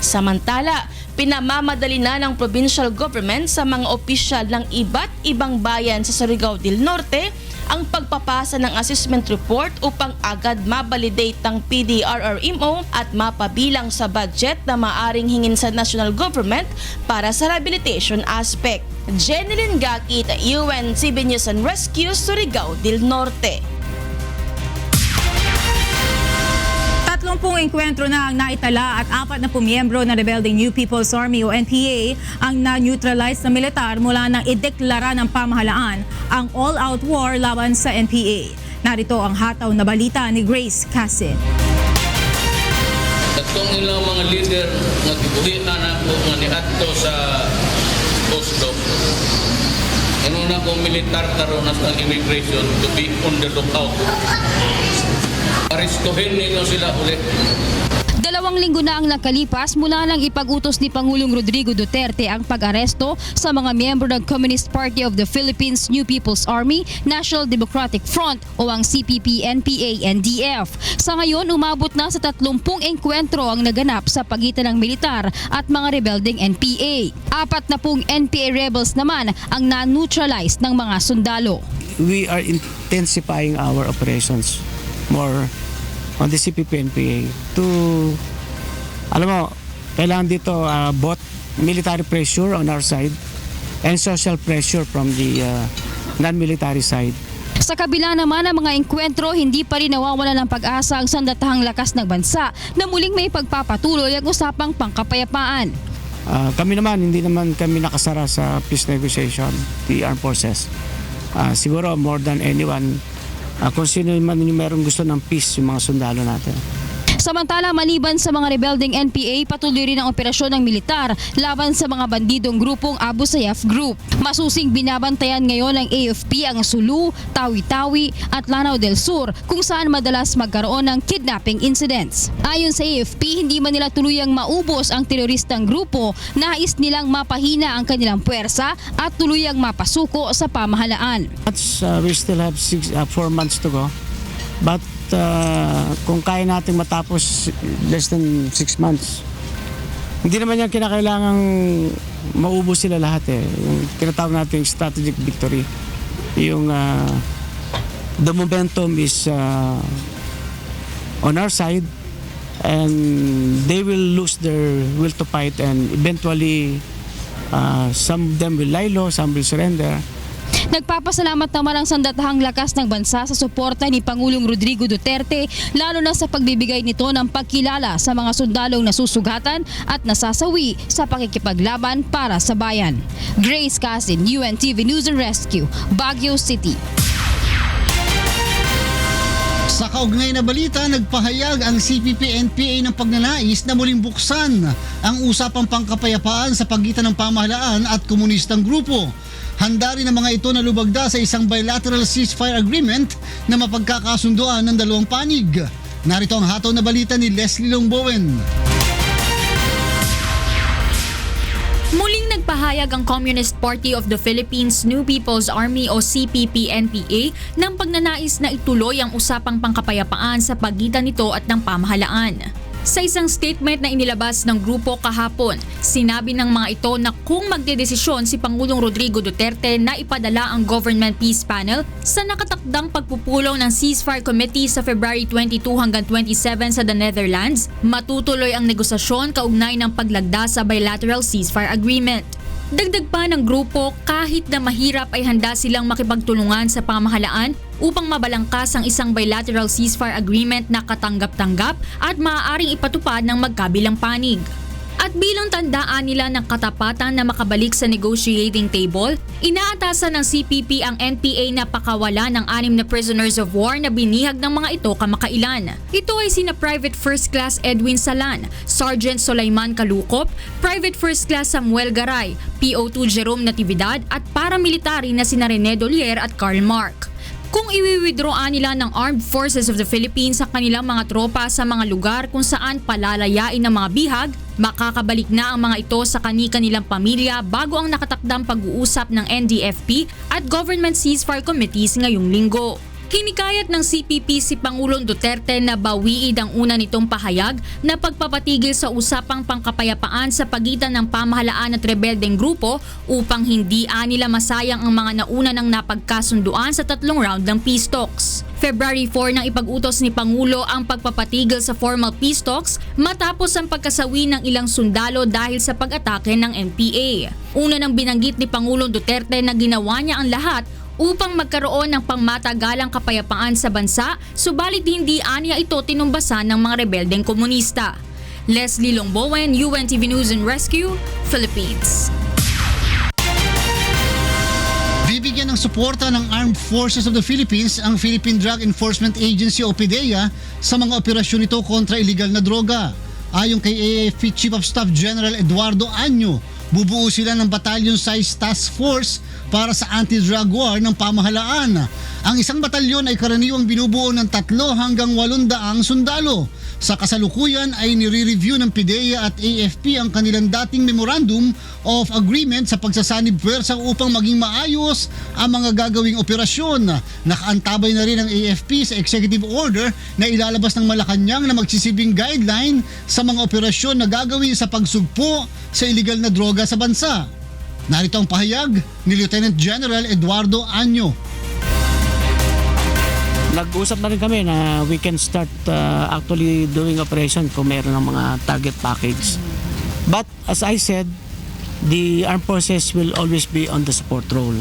Samantala, Pinamamadali na ng provincial government sa mga opisyal ng iba't ibang bayan sa Surigao del Norte ang pagpapasa ng assessment report upang agad mabalidate ng PDRRMO at mapabilang sa budget na maaring hingin sa national government para sa rehabilitation aspect. Jeneline Gakit, UNTV News and Rescue, Surigao del Norte. 30 enkwentro na ang naitala at 40 miyembro ng rebelding New People's Army o NPA ang na-neutralize na militar mula nang ideklara ng pamahalaan ang all-out war laban sa NPA. Narito ang hataw na balita ni Grace Casin. Katong ilang mga leader nga gibuhian ako nga niadto sa Oslo. Inuna kong militar karon sa immigration to be on the lookout. Aristohin ninyo sila ulit. 2 linggo na ang nakalipas mula nang ipag-utos ni Pangulong Rodrigo Duterte ang pag-aresto sa mga miyembro ng Communist Party of the Philippines, New People's Army, National Democratic Front o ang CPP, NPA, NDF. Sa ngayon, umabot na sa 30 engkwentro ang naganap sa pagitan ng militar at mga rebelding NPA. 40 NPA rebels naman ang na-neutralize ng mga sundalo. We are intensifying our operations more on the CPP-NPA to, alam mo, kailangan dito both military pressure on our side and social pressure from the non-military side. Sa kabila naman ng mga engkwentro, hindi pa rin nawawala ng pag-asa ang sandatahang lakas ng bansa na muling may pagpapatuloy ang usapang pangkapayapaan. Kami naman, hindi naman kami nakasara sa peace negotiation, the armed forces. Siguro more than anyone, kung sino man yung merong gusto ng peace, yung mga sundalo natin. Samantala, maliban sa mga rebelding NPA, patuloy rin ang operasyon ng militar laban sa mga bandidong grupong Abu Sayyaf Group. Masusing binabantayan ngayon ng AFP ang Sulu, Tawi-Tawi at Lanao del Sur kung saan madalas magkaroon ng kidnapping incidents. Ayon sa AFP, hindi man nila tuluyang maubos ang teroristang grupo, nais nilang mapahina ang kanilang puwersa at tuluyang mapasuko sa pamahalaan. We still have 4 months to go. But kung kaya natin matapos less than 6 months, hindi naman yan kinakailangang maubos sila lahat eh. Yung tinatawag natin strategic victory. Yung the momentum is on our side and they will lose their will to fight and eventually some of them will lie low, some will surrender. Nagpapasalamat naman ang sandatahang lakas ng bansa sa suporta ni Pangulong Rodrigo Duterte, lalo na sa pagbibigay nito ng pagkilala sa mga sundalong nasusugatan at nasasawi sa pakikipaglaban para sa bayan. Grace Casin, UNTV News and Rescue, Baguio City. Sa kaugnay na balita, nagpahayag ang CPP-NPA ng pagnanais na muling buksan ang usapang pangkapayapaan sa pagitan ng pamahalaan at komunistang grupo. Handa rin ang mga ito na lubagda sa isang bilateral ceasefire agreement na mapagkakasunduan ng dalawang panig. Narito ang hataw na balita ni Leslie Longbowen. Muling nagpahayag ang Communist Party of the Philippines, New People's Army o CPP-NPA ng pagnanais na ituloy ang usapang pangkapayapaan sa pagitan nito at ng pamahalaan. Sa isang statement na inilabas ng grupo kahapon, sinabi ng mga ito na kung magdedesisyon si Pangulong Rodrigo Duterte na ipadala ang Government Peace Panel sa nakatakdang pagpupulong ng Ceasefire Committee sa February 22 hanggang 27 sa the Netherlands, matutuloy ang negosasyon kaugnay ng paglagda sa bilateral ceasefire agreement. Dagdag pa ng grupo, kahit na mahirap ay handa silang makipagtulungan sa pamahalaan upang mabalangkas ang isang bilateral ceasefire agreement na katanggap-tanggap at maaaring ipatupad ng magkabilang panig. At bilang tandaan nila ng katapatan na makabalik sa negotiating table, inaatasan ng CPP ang NPA na pakawala ng 6 na prisoners of war na binihag ng mga ito kamakailan. Ito ay sina Private First Class Edwin Salan, Sergeant Sulaiman Kalukop, Private First Class Samuel Garay, PO2 Jerome Natividad at paramilitary na sina Rene Dolier at Karl Mark. Kung iwi-withdrawaan nila ng Armed Forces of the Philippines sa kanilang mga tropa sa mga lugar kung saan palalayain ng mga bihag, makakabalik na ang mga ito sa kani-kanilang pamilya bago ang nakatakdang pag-uusap ng NDFP at Government Ceasefire Committees ngayong linggo. Hinikayat ng CPP si Pangulong Duterte na bawiin ang una nitong pahayag na pagpapatigil sa usapang pangkapayapaan sa pagitan ng pamahalaan at rebeldeng grupo upang hindi nila masayang ang mga nauna ng napagkasunduan sa 3 round ng peace talks. February 4 nang ipag-utos ni Pangulo ang pagpapatigil sa formal peace talks matapos ang pagkasawi ng ilang sundalo dahil sa pag-atake ng NPA. Una nang binanggit ni Pangulong Duterte na ginawa niya ang lahat upang magkaroon ng pangmatagalang kapayapaan sa bansa, subalit hindi aniya ito tinumbasan ng mga rebeldeng komunista. Leslie Longbowen, UNTV News and Rescue, Philippines. Bibigyan ng suporta ng Armed Forces of the Philippines ang Philippine Drug Enforcement Agency o PDEA sa mga operasyon nito kontra iligal na droga. Ayon kay AFP Chief of Staff General Eduardo Año, bubuo sila ng battalion-sized task force para sa anti-drug war ng pamahalaan. Ang isang batalyon ay karaniwang binubuo ng 3 hanggang 800 sundalo. Sa kasalukuyan ay nire-review ng PDEA at AFP ang kanilang dating Memorandum of Agreement sa pagsasanib puwersa upang maging maayos ang mga gagawing operasyon. Nakaantabay na rin ang AFP sa executive order na ilalabas ng Malacanang na magsisibing guideline sa mga operasyon na gagawin sa pagsugpo sa iligal na droga sa bansa. Narito ang pahayag ni Lieutenant General Eduardo Año. Nag-usap na rin kami na we can start actually doing operation kung meron ng mga target package. But as I said, the armed forces will always be on the support role.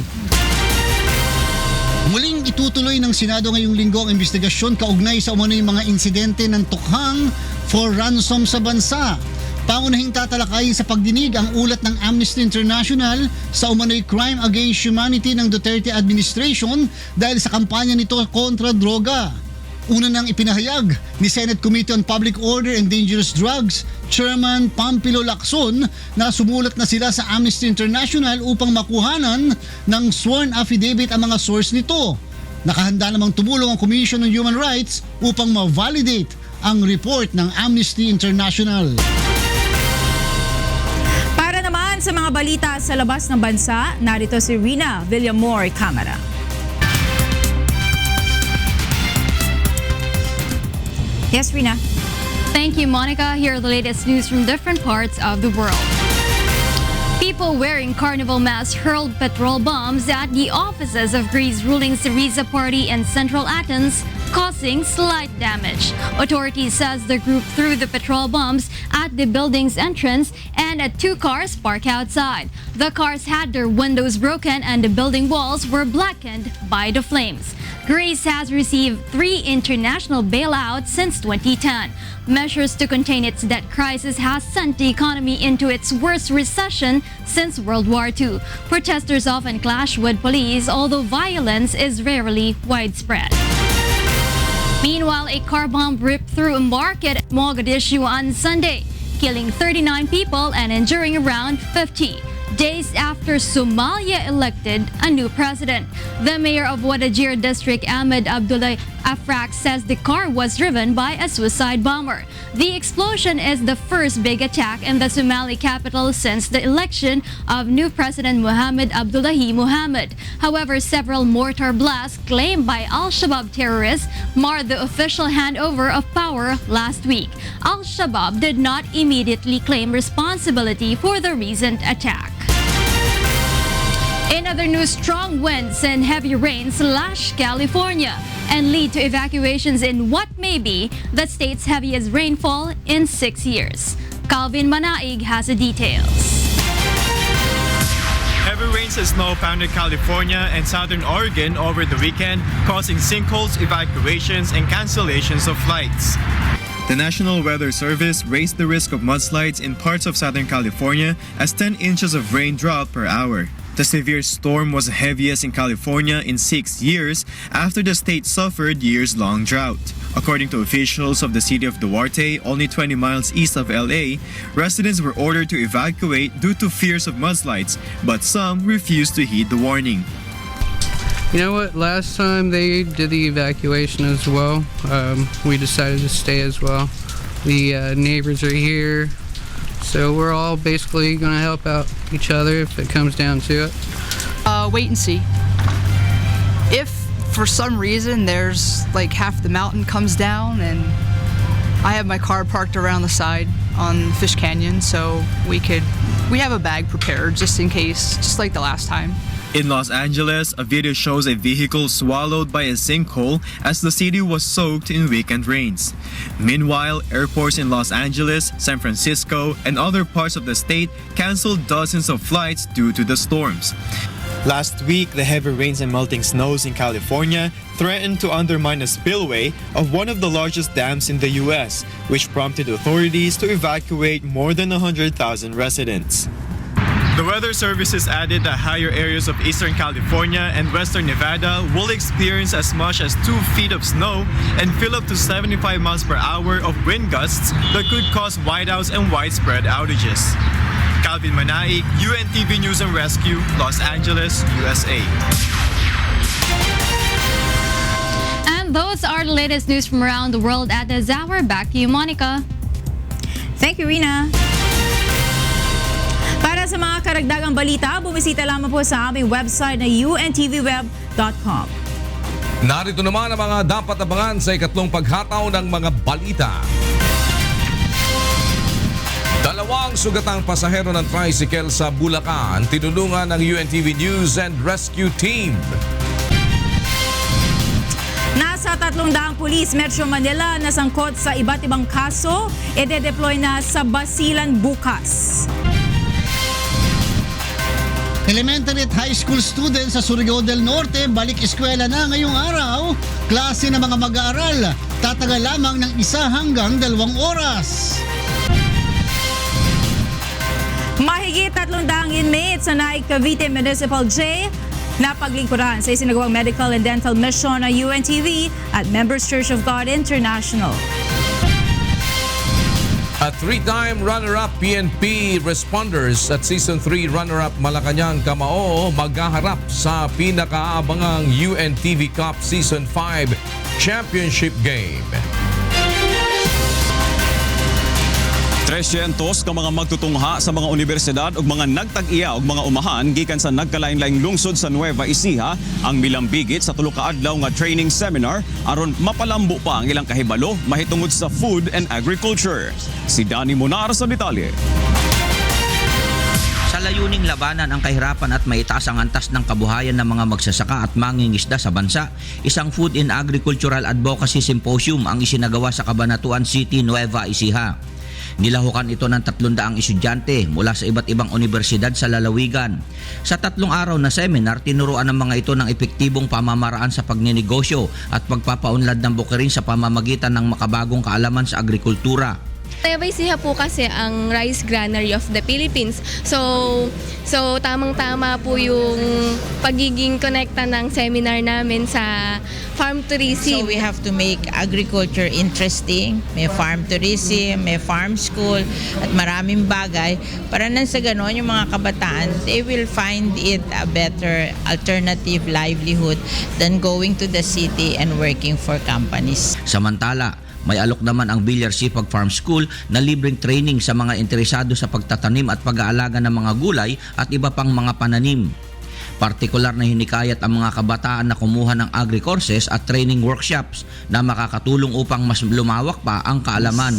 Muling itutuloy ng Senado ngayong linggo ang investigasyon kaugnay sa umano'y mga insidente ng tukhang for ransom sa bansa. Pangunahing tatalakayin sa pagdinig ang ulat ng Amnesty International sa umano'y crime against humanity ng Duterte administration dahil sa kampanya nito kontra droga. Una nang ipinahayag ni Senate Committee on Public Order and Dangerous Drugs Chairman Pampilo Lacson na sumulat na sila sa Amnesty International upang makuhanan ng sworn affidavit ang mga source nito. Nakahanda namang tumulong ang Commission on Human Rights upang ma-validate ang report ng Amnesty International. Sa mga balita sa labas ng bansa, narito si Rina Villamor Camara. Yes, Rina. Thank you, Monica. Here are the latest news from different parts of the world. People wearing carnival masks hurled petrol bombs at the offices of Greece's ruling Syriza party in central Athens, causing slight damage. Authorities says the group threw the petrol bombs at the building's entrance and at 2 cars parked outside. The cars had their windows broken and the building walls were blackened by the flames. Greece has received 3 international bailouts since 2010. Measures to contain its debt crisis has sent the economy into its worst recession since World War II. Protesters often clash with police, although violence is rarely widespread. Meanwhile, a car bomb ripped through a market at Mogadishu on Sunday, killing 39 people and injuring around 50. Days after Somalia elected a new president. The mayor of Wadajir district, Ahmed Abdullah Afrak, says the car was driven by a suicide bomber. The explosion is the first big attack in the Somali capital since the election of new president Mohamed Abdullahi Mohamed. However, several mortar blasts claimed by Al-Shabaab terrorists marred the official handover of power last week. Al-Shabaab did not immediately claim responsibility for the recent attack. In other news, strong winds and heavy rains lash California and lead to evacuations in what may be the state's heaviest rainfall in 6 years. Calvin Manaig has the details. Heavy rains and snow pounded California and southern Oregon over the weekend, causing sinkholes, evacuations, and cancellations of flights. The National Weather Service raised the risk of mudslides in parts of Southern California as 10 inches of rain dropped per hour. The severe storm was the heaviest in California in 6 years after the state suffered years-long drought. According to officials of the city of Duarte, only 20 miles east of LA, residents were ordered to evacuate due to fears of mudslides, but some refused to heed the warning. You know what? Last time they did the evacuation as well, we decided to stay as well. The neighbors are here, so we're all basically going to help out each other if it comes down to it. Wait and see. If for some reason, there's like half the mountain comes down, and I have my car parked around the side on Fish Canyon, so we have a bag prepared just in case, just like the last time. In Los Angeles, a video shows a vehicle swallowed by a sinkhole as the city was soaked in weekend rains. Meanwhile, airports in Los Angeles, San Francisco, and other parts of the state canceled dozens of flights due to the storms. Last week, the heavy rains and melting snows in California threatened to undermine a spillway of one of the largest dams in the U.S., which prompted authorities to evacuate more than 100,000 residents. The Weather Services added that higher areas of eastern California and western Nevada will experience as much as 2 feet of snow and feel up to 75 miles per hour of wind gusts that could cause whiteouts and widespread outages. Calvin Manaik, UNTV News and Rescue, Los Angeles, USA. And those are the latest news from around the world at this hour. Back to you, Monica. Thank you, Rina. Para sa mga karagdagang balita, bumisita lamang po sa aming website na untvweb.com. Narito naman ang mga dapat abangan sa ikatlong paghataw ng mga balita. 2 sugatang pasahero ng tricycle sa Bulacan, tinulungan ng UNTV News and Rescue Team. Nasa 300 pulis Metro Manila na sangkot sa iba't ibang kaso, ide-deploy na sa Basilan bukas. Elementary at high school students sa Surigao del Norte balik eskwela na ngayong araw. Klase ng mga mag-aaral tatagal lamang ng 1 hanggang 2 oras. Mahigit 300 inmates sa Naik Cavite Municipal Jail na paglingkuran sa isinagawang medical and dental mission ng UNTV at Members Church of God International. A 3-time runner-up PNP responders at Season 3 runner-up Malacanang Kamao maghaharap sa pinakaabangang UNTV Cup Season 5 Championship Game. 300 ka mga magtutungha sa mga universidad ug mga nagtag-iya ug mga umahan gikan sa nagkalain-laing lungsod sa Nueva Ecija ang milambigit sa 3 ka adlaw nga training seminar aron mapalambo pa ang ilang kahibalo mahitungod sa food and agriculture. Si Danny Monar sa detalye. Sa layuning labanan ang kahirapan at maitaas ang antas ng kabuhayan ng mga magsasaka at mangingisda sa bansa, isang Food and Agricultural Advocacy Symposium ang isinagawa sa Cabanatuan City, Nueva Ecija. Nilahukan ito ng 300 estudyante mula sa iba't ibang universidad sa lalawigan. Sa 3 araw na seminar, tinuruan ng mga ito ng epektibong pamamaraan sa pagninegosyo at pagpapaunlad ng bukirin sa pamamagitan ng makabagong kaalaman sa agrikultura. Nueva Ecija po kasi ang rice granary of the Philippines. So tamang-tama po yung pagiging konekta ng seminar namin sa farm tourism. So we have to make agriculture interesting. May farm tourism, may farm school, at maraming bagay. Para nang sa ganon, yung mga kabataan, they will find it a better alternative livelihood than going to the city and working for companies. Samantala, may alok naman ang Villar Sipag Farm School na libreng training sa mga interesado sa pagtatanim at pag-aalaga ng mga gulay at iba pang mga pananim. Partikular na hinikayat ang mga kabataan na kumuha ng agri-courses at training workshops na makakatulong upang mas lumawak pa ang kaalaman.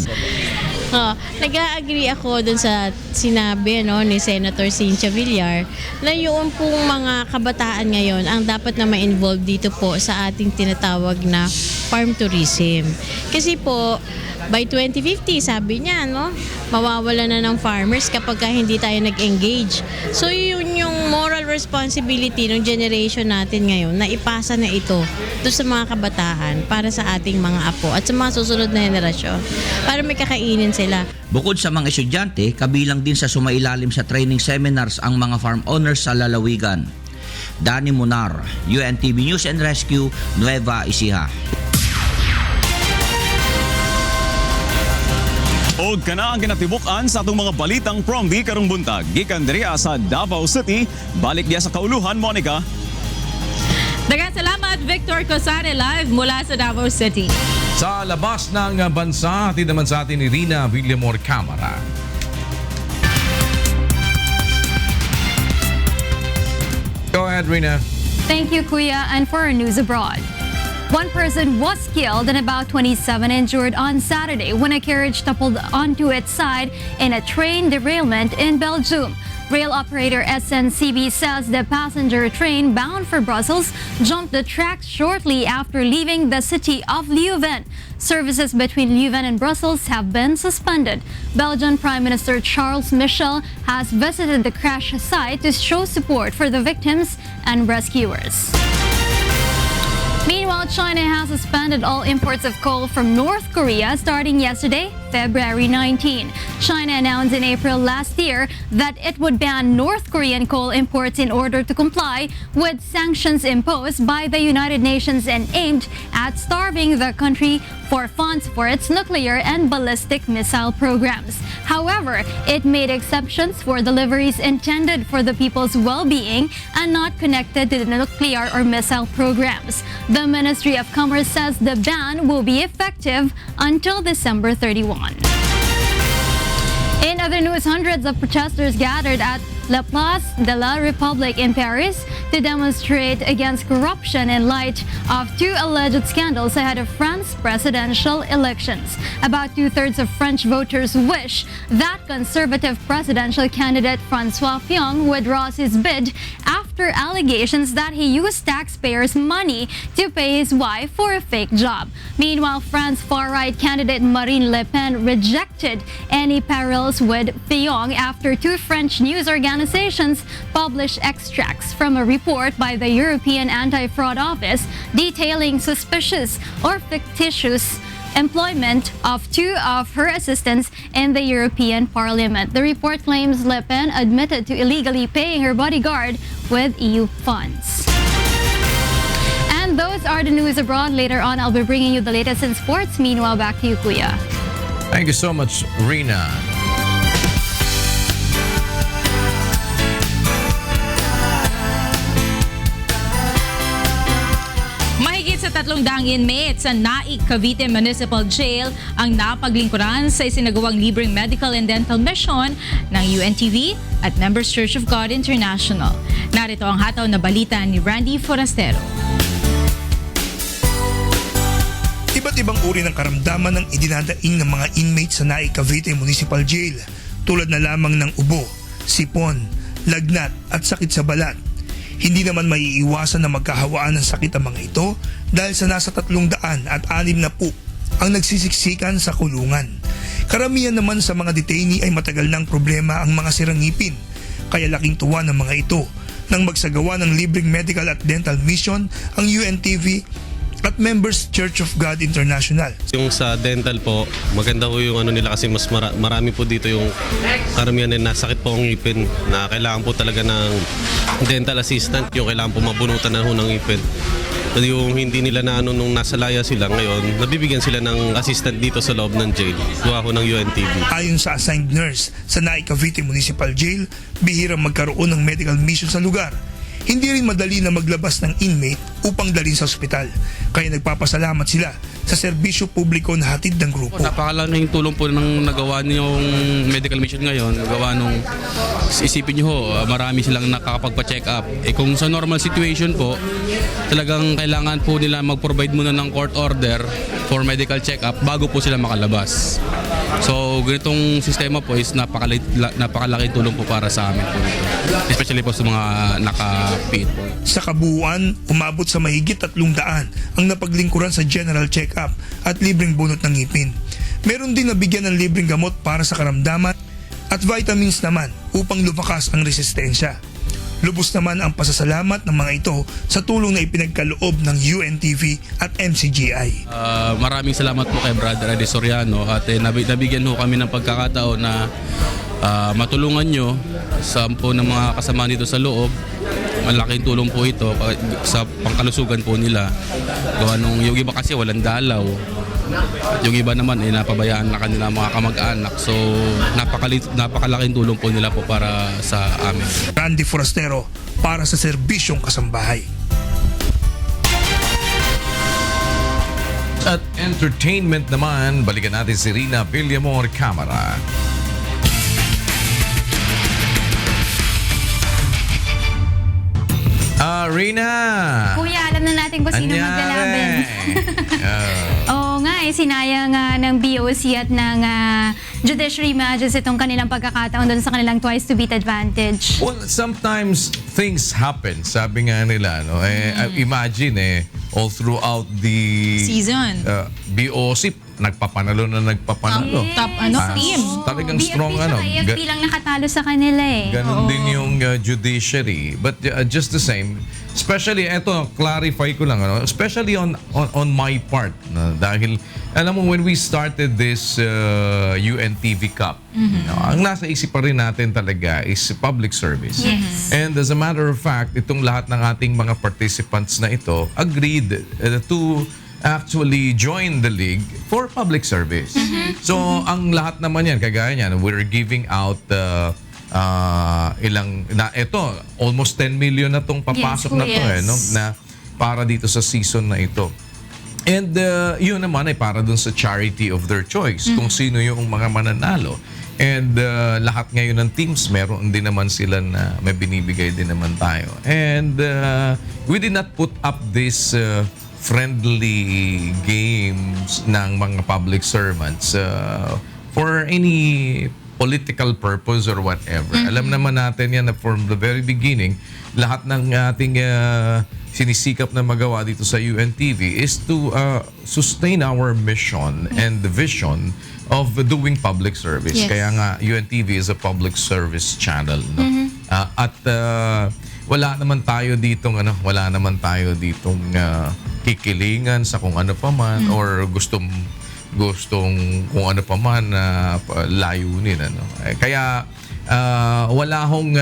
Nag-agree ako dun sa sinabi ni Senator Cynthia Villar na yung pong mga kabataan ngayon ang dapat na ma-involve dito po sa ating tinatawag na farm tourism. Kasi po, by 2050, sabi niya, mawawala na ng farmers kapag hindi tayo nag-engage. So yun yung moral responsibility ng generation natin ngayon na ipasa na ito doon sa mga kabataan para sa ating mga apo at sa mga susunod na henerasyon para may kakainin sila. Bukod sa mga estudyante, kabilang din sa sumailalim sa training seminars ang mga farm owners sa lalawigan. Danny Monar, UNTV News and Rescue, Nueva Ecija. Og kana ang ginatibukan sa atong mga balitang from di karong buntag. Gikan diriya sa Davao City, balik diya sa kauluhan, Monica. Daghang salamat, Victor Cosare, live mula sa Davao City. Sa labas ng bansa, hatid naman sa atin ni Rina Villamor Camara. Go ahead, Rina. Thank you, Kuya. And for our news abroad. One person was killed and about 27 injured on Saturday when a carriage toppled onto its side in a train derailment in Belgium. Rail operator SNCB says the passenger train bound for Brussels jumped the tracks shortly after leaving the city of Leuven. Services between Leuven and Brussels have been suspended. Belgian Prime Minister Charles Michel has visited the crash site to show support for the victims and rescuers. Meanwhile, China has suspended all imports of coal from North Korea starting yesterday, February 19. China announced in April last year that it would ban North Korean coal imports in order to comply with sanctions imposed by the United Nations and aimed at starving the country for funds for its nuclear and ballistic missile programs. However, it made exceptions for deliveries intended for the people's well-being and not connected to the nuclear or missile programs. The Ministry of Commerce says the ban will be effective until December 31. In other news, hundreds of protesters gathered at La Place de la République in Paris to demonstrate against corruption in light of two alleged scandals ahead of France's presidential elections. About two-thirds of French voters wish that conservative presidential candidate François Fillon withdraws his bid after allegations that he used taxpayers' money to pay his wife for a fake job. Meanwhile, France's far-right candidate Marine Le Pen rejected any parallels with Fillon after two French news organizations published extracts from a report by the European Anti-Fraud Office detailing suspicious or fictitious employment of two of her assistants in the European Parliament. The report claims Le Pen admitted to illegally paying her bodyguard with EU funds. And those are the news abroad. Later on, I'll be bringing you the latest in sports. Meanwhile, back to you, Kuya. Thank you so much, Rina. Sa 300 inmates sa Naik, Cavite Municipal Jail ang napaglingkuran sa isinagawang libreng medical and dental mission ng UNTV at Members Church of God International. Narito ang hataw na balita ni Randy Forastero. Iba't ibang uri ng karamdaman ng idinadaing ng mga inmates sa Naik, Cavite Municipal Jail, tulad na lamang ng ubo, sipon, lagnat at sakit sa balat. Hindi naman maiiwasan na magkahawaan ng sakit ang mga ito dahil sa nasa 360 ang nagsisiksikan sa kulungan. Karamihan naman sa mga detainee ay matagal ng problema ang mga sirang ngipin, kaya laking tuwa ng mga ito nang magsagawa ng libreng medical at dental mission ang UNTV at Members Church of God International. Yung sa dental po, maganda po yung ano nila kasi mas marami po dito yung karamihan na nasakit po ang ngipin na kailangan po talaga ng dental assistant, yung kailangan po mabunutan na ho ng ngipin. Yung hindi nila na ano nung nasa laya sila ngayon, nabibigyan sila ng assistant dito sa loob ng jail. Gawa ho ng UNTV. Ayon sa assigned nurse sa Naik Cavite Municipal Jail, bihirang magkaroon ng medical mission sa lugar. Hindi rin madali na maglabas ng inmate upang dalhin sa ospital. Kaya nagpapasalamat sila sa serbisyo publiko na hatid ng grupo. Napakalaking tulong po ng nagawa niyong medical mission ngayon. Nagawa nung isipin niyo ho, marami silang nakakapagpa-check up. Kung sa normal situation po, talagang kailangan po nila mag-provide muna ng court order for medical check up bago po sila makalabas. So ganitong sistema po is napakalaking tulong po para sa amin po dito. Especially po sa mga naka-PIT. Sa kabuuan, umabot sa mahigit 300 ang napaglingkuran sa general check-up at libreng bunot ng ngipin. Meron din nabigyan ng libreng gamot para sa karamdaman at vitamins naman upang lumakas ang resistensya. Lubos naman ang pasasalamat ng mga ito sa tulong na ipinagkaloob ng UNTV at MCGI. Maraming salamat po kay Brother Eddie Soriano at nabigyan ho kami ng pagkakataon na matulungan nyo sa po ng mga kasama dito sa loob. Malaking tulong po ito sa pangkalusugan po nila. Gawa nung yung iba kasi walang dalaw. At yung iba naman napabayaan na kanila mga kamag-anak. So napakalaking tulong po nila po para sa amin. Randy Forastero para sa Serbisyong Kasambahay. At entertainment naman, balikan natin si Rina Villamor Camara. Rina! Kuya, alam na natin kung sino Anyari. maglalaban. Oo nga sinayang ng BOC at ng Judiciary Matters itong kanilang pagkakataon doon sa kanilang twice to beat advantage. Well, sometimes things happen, sabi nga nila. No? Imagine, all throughout the Season. BOC, nagpapanalo. Top team. Talagang strong AFP lang nakatalo sa kanila Ganon din yung judiciary. But just the same, especially, clarify ko lang, especially on my part. Dahil, alam mo, when we started this UNTV Cup, ang nasa isip pa rin natin talaga is public service. Yes. And as a matter of fact, itong lahat ng ating mga participants na ito agreed to actually join the league for public service. So, ang lahat naman yan, kagaya yan, we're giving out almost 10 million na tong papasok na to na para dito sa season na ito. And yun naman ay para dun sa charity of their choice, kung sino yung mga mananalo. And lahat ngayon ng teams, meron din naman sila na may binibigay din naman tayo. And we did not put up this friendly games ng mga public servants for any political purpose or whatever. Alam naman natin yan na from the very beginning, lahat ng ating sinisikap na magawa dito sa UNTV is to sustain our mission and the vision of doing public service. Yes. Kaya nga UNTV is a public service channel. No? At wala naman tayo ditong kikilingan sa kung ano pa man or gustong kung ano pa man layunin kaya wala hong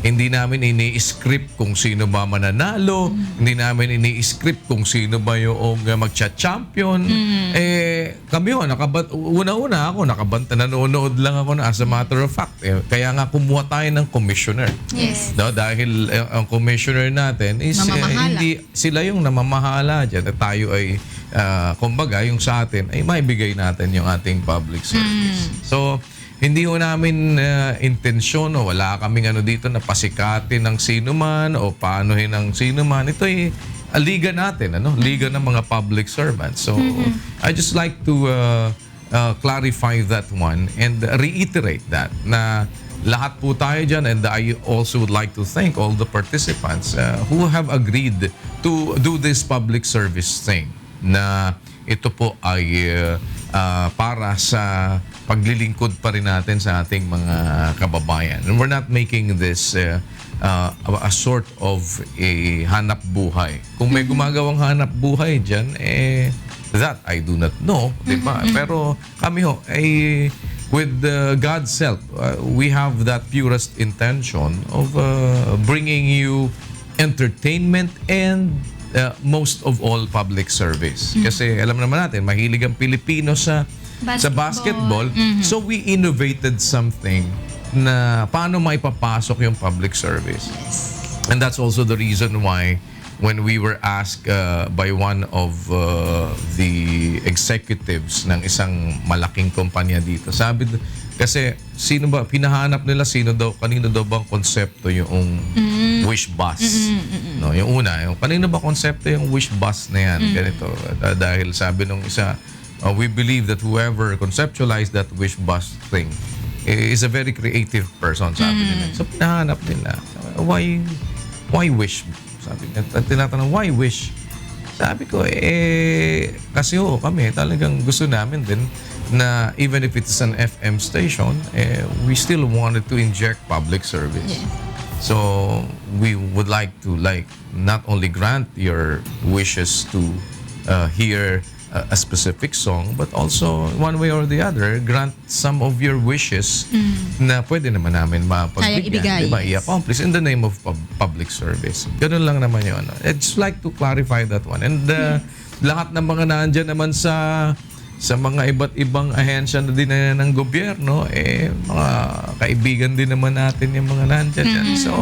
hindi namin ini-script kung sino ba mananalo, hindi namin ini-script kung sino ba yung magcha-champion. Kami una-una ako nakabanta, nanonood lang ako as a matter of fact. Kaya nga kumuha tayo ng commissioner. Yes. Dahil ang commissioner natin is hindi sila yung namamahala dyan. Tayo ay kumbaga yung sa atin ay maibigay natin yung ating public service. So hindi ho namin intensyon o wala kaming dito na pasikatin ng sino man o paanohin ng sino man. Ito ay liga natin, liga ng mga public servants. So I just like to clarify that one and reiterate that na lahat po tayo dyan, and I also would like to thank all the participants who have agreed to do this public service thing na ito po ay para sa paglilingkod pa rin natin sa ating mga kababayan. And we're not making this a sort of a hanap buhay. Kung may gumagawang hanap buhay dyan, that I do not know, di ba? Pero kami with God's help, we have that purest intention of bringing you entertainment and most of all public service. Kasi alam naman natin, mahilig ang Pilipino sa basketball. So we innovated something na paano maipapasok yung public service. And that's also the reason why when we were asked by one of the executives ng isang malaking kumpanya dito, sabi kasi pinahanap nila kanino daw bang konsepto yung wish bus. No, yung una, kanino ba konsepto yung wish bus na yan? Ganito. Dahil sabi nung isa, we believe that whoever conceptualized that wish bus thing is a very creative person, sabi nila. So pinahanap nila, why wish? Sabi nila, tinatanong, why wish? Sabi ko, kasi kami talagang gusto namin din na even if it's an FM station, we still wanted to inject public service. So we would like to not only grant your wishes to hear a specific song, but also one way or the other, grant some of your wishes na pwede naman namin mapagbigyan, diba? I-accomplish in the name of public service. Ganun lang naman yun. I'd just like to clarify that one. And lahat ng mga nandyan naman sa mga iba't ibang ahensya na din ng gobyerno, mga kaibigan din naman natin yung mga nandyan dyan. So,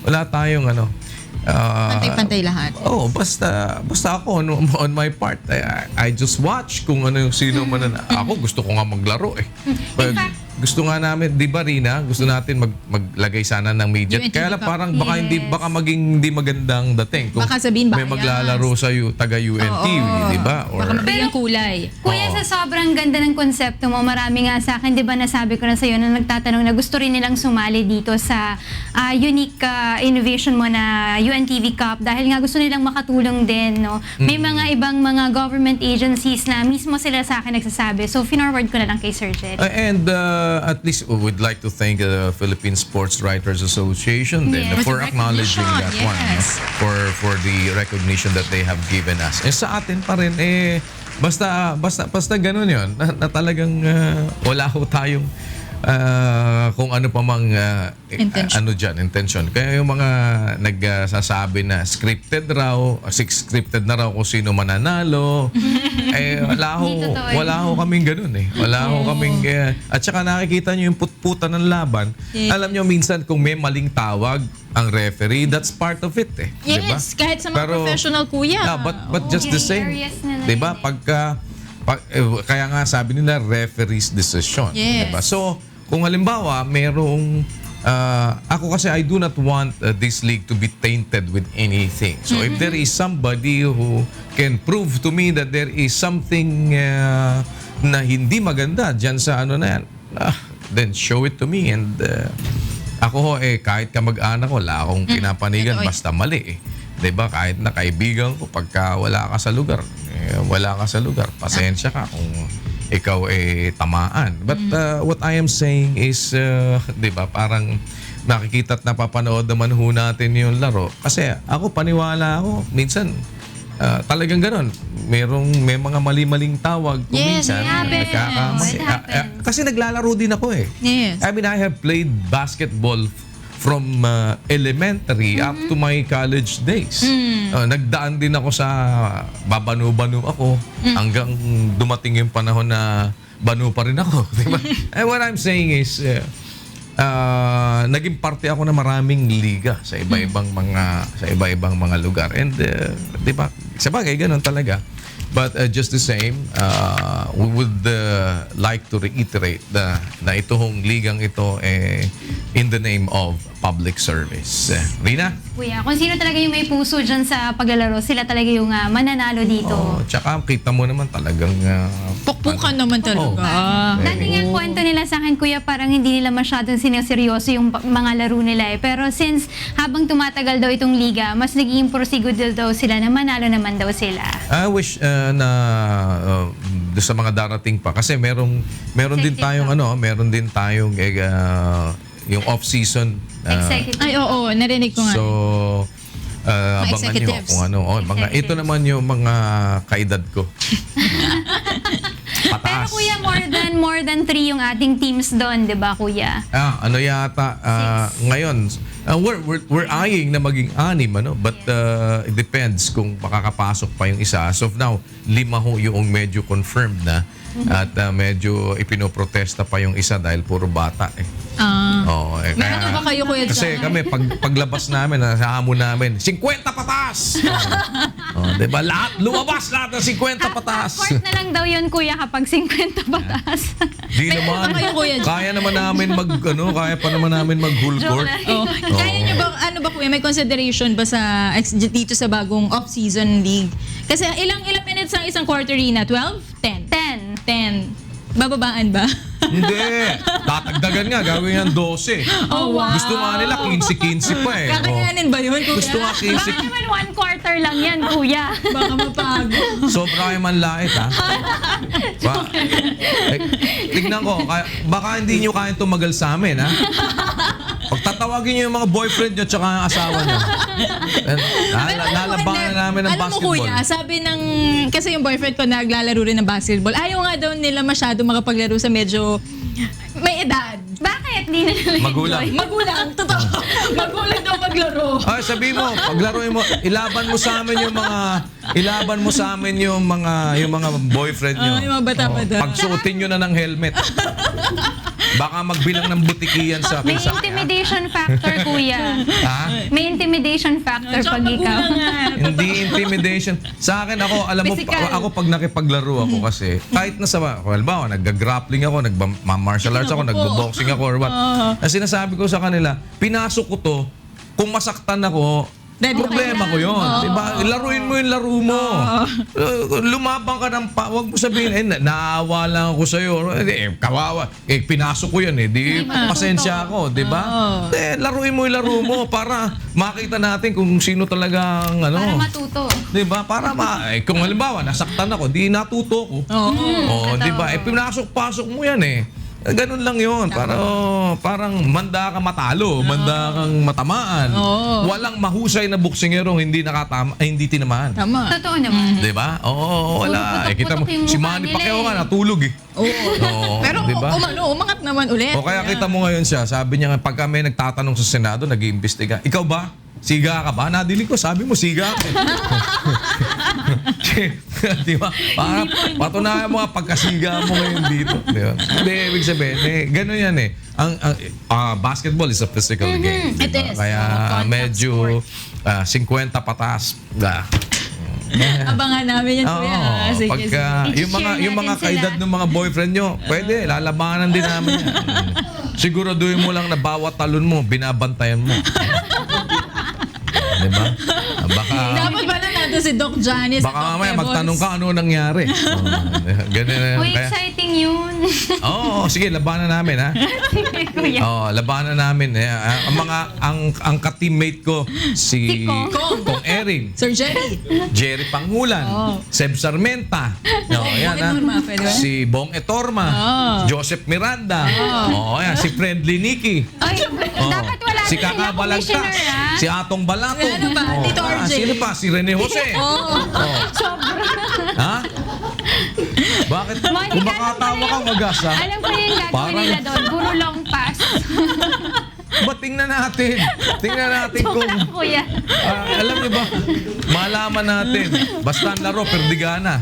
wala tayong pantay-pantay lahat. Basta ako on my part, I just watch kung ano yung sino man ako gusto ko nga maglaro . gusto nga namin, di ba Rina, gusto natin maglagay sana ng midget. UNTV Kaya lang Cup. parang baka baka maging hindi magandang dating kung Baka sabihin may bias. maglalaro sa taga UNTV, di ba? Or Baka mabigyan kulay. Kuya, sa sobrang ganda ng konsepto mo, marami nga sa akin, di ba nasabi ko na sa'yo na nagtatanong na gusto rin nilang sumali dito sa unique innovation mo na UNTV Cup dahil nga gusto nilang makatulong din, no? May mga ibang mga government agencies na mismo sila sa akin nagsasabi. So, finorward ko na lang kay Sir Jerry. And at least we would like to thank the Philippine Sports Writers Association then Yes. for acknowledging that Recognition, one, no? yes. for the recognition that they have given us. Sa atin pa rin basta ganun 'yon na talagang wala ho tayong kung ano pa mang intention. Kaya yung mga nagsasabi na scripted na raw kung sino mananalo, wala ho kaming ganun Wala ho kaming, at saka nakikita nyo yung putputan ng laban. Alam nyo minsan kung may maling tawag ang referee, that's part of it diba? Yes, kahit sa mga professional, kuya. Yeah, but just the same. Diba? Kaya nga sabi nila referee's decision. Yes. Diba? So, kung halimbawa, merong ako kasi I do not want this league to be tainted with anything. So if there is somebody who can prove to me that there is something na hindi maganda dyan sa ano na yan, then show it to me. And ako kahit kamag-anak ko, wala akong pinapanigan basta mali Diba? Kahit na kaibigan ko, pagka wala ka sa lugar, pasensya ka kung ikaw tamaan. But what I am saying is, di ba, parang nakikita at napapanood naman ho natin yung laro. Kasi ako, paniwala ako, minsan, talagang ganon. May mga mali-maling tawag. Kung Yes, minsan, it happens. nagkakamali. Kasi naglalaro din ako Yes. I mean, I have played basketball from elementary up to my college days. Nagdaan din ako sa babanu-banu ako hanggang dumating yung panahon na banu pa rin ako. Diba? And what I'm saying is, naging parte ako ng maraming liga sa iba-ibang mga lugar. And diba? Sabagay, ganun talaga. But just the same, we would like to reiterate na itong ligang ito in the name of public service. Rina? Kuya, kung sino talaga yung may puso dyan sa paglalaro, sila talaga yung mananalo dito. Tsaka kita mo naman talagang Pukpukan naman talaga. Dati nga kwento nila sa akin, kuya, parang hindi nila masyadong sineseryoso yung mga laro nila Pero since habang tumatagal daw itong liga, mas naging porsigo daw sila na manalo naman daw sila. I wish na sa mga darating pa kasi meron din tayong meron din tayong yung off-season. Ay, oo, narinig ko nga. So abangan nyo kung ano. Ito naman yung mga kaedad ko. Pero Pataas. kuya, more than 3 yung ating teams doon, 'di ba, kuya? Ano yata ngayon we're eyeing na maging 6 but it depends kung makakapasok pa yung isa. As of now, 5 ho yung medyo confirmed na at medyo ipinoprotesta pa yung isa dahil puro bata Meron ba kayo, kuya, kasi dyan? kami paglabas namin sa hamon namin 50 patas. Diba? Lumabas lahat ng 50 patas. Court na lang daw yun, kuya, kapag 50 pataas. Di naman. Kaya naman namin kaya pa naman namin mag-full court. Kaya nyo ba, ano ba kuya, may consideration ba dito sa bagong off-season league? Kasi ilang minutes ang isang quarter, Rina? 12? 10. Bababaan ba? Hindi. Tatagdagan nga. Gawin yan 12. Oh, wow. Gusto nga nila 15-15 pa Kakayanin ba yun, kuya? Gusto nga 15. Baka naman 1 quarter lang yan, kuya. Baka mapagod. Sobra kayo manlait, ha? Tignan ko. Baka hindi nyo kaya tumagal sa amin, ha? Pagtatawagin nyo yung mga boyfriend nyo tsaka ang asawa nyo. Lalabanan namin ng basketball. Alam mo, kuya, sabi kasi yung boyfriend ko naglalaro rin ng basketball. Ayaw nga daw nila masyado makapaglaro sa medyo may edad. Bakit? Di na nila Magulang. Totoo. Magulang daw maglaro. Sabi mo, paglaruin mo, ilaban mo sa amin yung mga boyfriend nyo. Yung mga bata pa daw. Pagsuotin nyo na ng helmet. Baka magbilang ng butikiyan sa May akin. intimidation factor, kuya. Ha? May intimidation factor pag ikaw. Hindi intimidation. Sa akin ako, alam mo, ako pag nakipaglaro ako kasi, kahit na sa, halimbawa, nag-grappling ako, nag-martial arts ako, nag-boxing ako or what. Ang sinasabi ko sa kanila, pinasok ko to, kung masaktan ako, problema ko yun. Diba? Laruin mo yung laro mo. Lumabang ka ng huwag mo sabihin, naawa lang ako sa'yo. Kawawa. Pinasok ko yan Di pasensya ako. Diba? Laruin mo yung laro mo para makita natin kung sino talagang Para matuto. Diba? Para kung halimbawa, nasaktan ako, di natuto ko. Diba? Pinasok-pasok mo yan Ganun lang yun. Parang manda ka matalo, manda kang matamaan. Walang mahusay na buksingerong hindi hindi tinamaan. Tama. Totoo naman. Diba? Wala. Kita mo, si Manny Pacquiao nga natulog Pero diba? umangat naman ulit. O kaya kita mo ngayon siya, sabi niya pag kami nagtatanong sa Senado, nag-iimbestiga. Ikaw ba? Siga ka ba? Nadilig ko, sabi mo siga ka. Diba? Patunayan mo pagkasiga mo ngayon dito. Diba? Hindi, ibig sabihin, ganun yan Ang basketball is a physical game. Diba? It is. Kaya medyo 50 patas. Abangan namin yan, kuya. Sige, Pagka, yung mga kaedad ng mga boyfriend nyo, pwede, lalabanan din namin yan. Siguraduhin mo lang na bawat talon mo, binabantayan mo. Diba? Dapat ba na natin si Doc Janice? Baka mamaya magtanong ka ano nangyari. Ganun. Uy, exciting yun. Sige, labanan namin Kuya. Labanan namin. Ang ka-teammate ko si Kong Ering, Sir Jerry. Jerry Pangulan, Seb Sarmenta, si Bong Etorma, Joseph Miranda, si Friendly Nicky, Dapat wala si Kaka Balagtas, si Atong Balatong, Ano ba? Tito RJ. sino pa? Si Rene Jose. Sobra. Ha? Bakit? Kung makatawa ka, wagas ha? Alam ko yung gagawin nila doon. Puro long pass. Tingnan natin. Tingnan natin kung... Kuya. Alam niyo ba? Malaman natin. Basta ang laro, perdigana.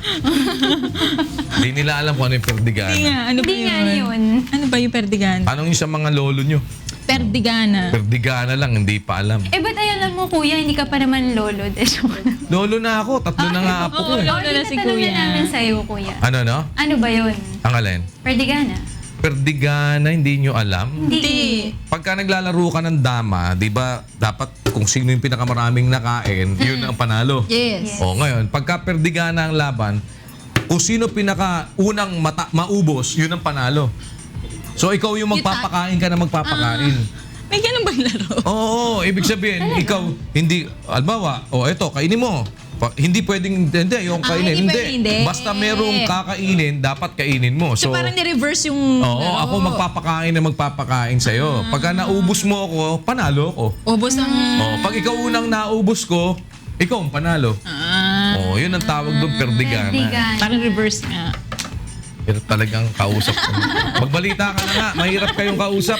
Hindi nila alam kung ano yung perdigana. Hindi nga yun. Ano ba yung perdigana? Anong yung sa mga lolo nyo? Perdigana. Perdigana lang, hindi pa alam. Ba't alam mo, kuya, hindi ka pa naman lolo? Lolo na ako. 3 na nga apo ko Lolo na si kuya. namin sa'yo, kuya. Ano no? Ano ba yun? Ang alin? Perdigana. Perdigana, hindi nyo alam? Hindi. Pagka naglalaro ka ng dama, di ba, dapat kung sino yung pinakamaraming nakain, yun ang panalo. Yes. Ngayon, pagka perdigana ang laban, kung sino pinaka-unang maubos, yun ang panalo. So, ikaw yung magpapakain ka na magpapakain. May ganun ba yung laro? Oo, ibig sabihin, ikaw, hindi, albawa, eto, kainin mo. Hindi pwedeng, hindi, yung kainin. hindi. Basta merong kakainin, dapat kainin mo. So parang ni-reverse yung... Ako magpapakain na magpapakain sa'yo. Pagka naubos mo ako, panalo ako. Ubos ng... Pag ikaw unang naubos ko, ikaw ang panalo. Yun ang tawag doon, perdigana. Parang reverse nga. Pero talagang kausap ko. Magbalita ka na nga, mahirap kayong kausap.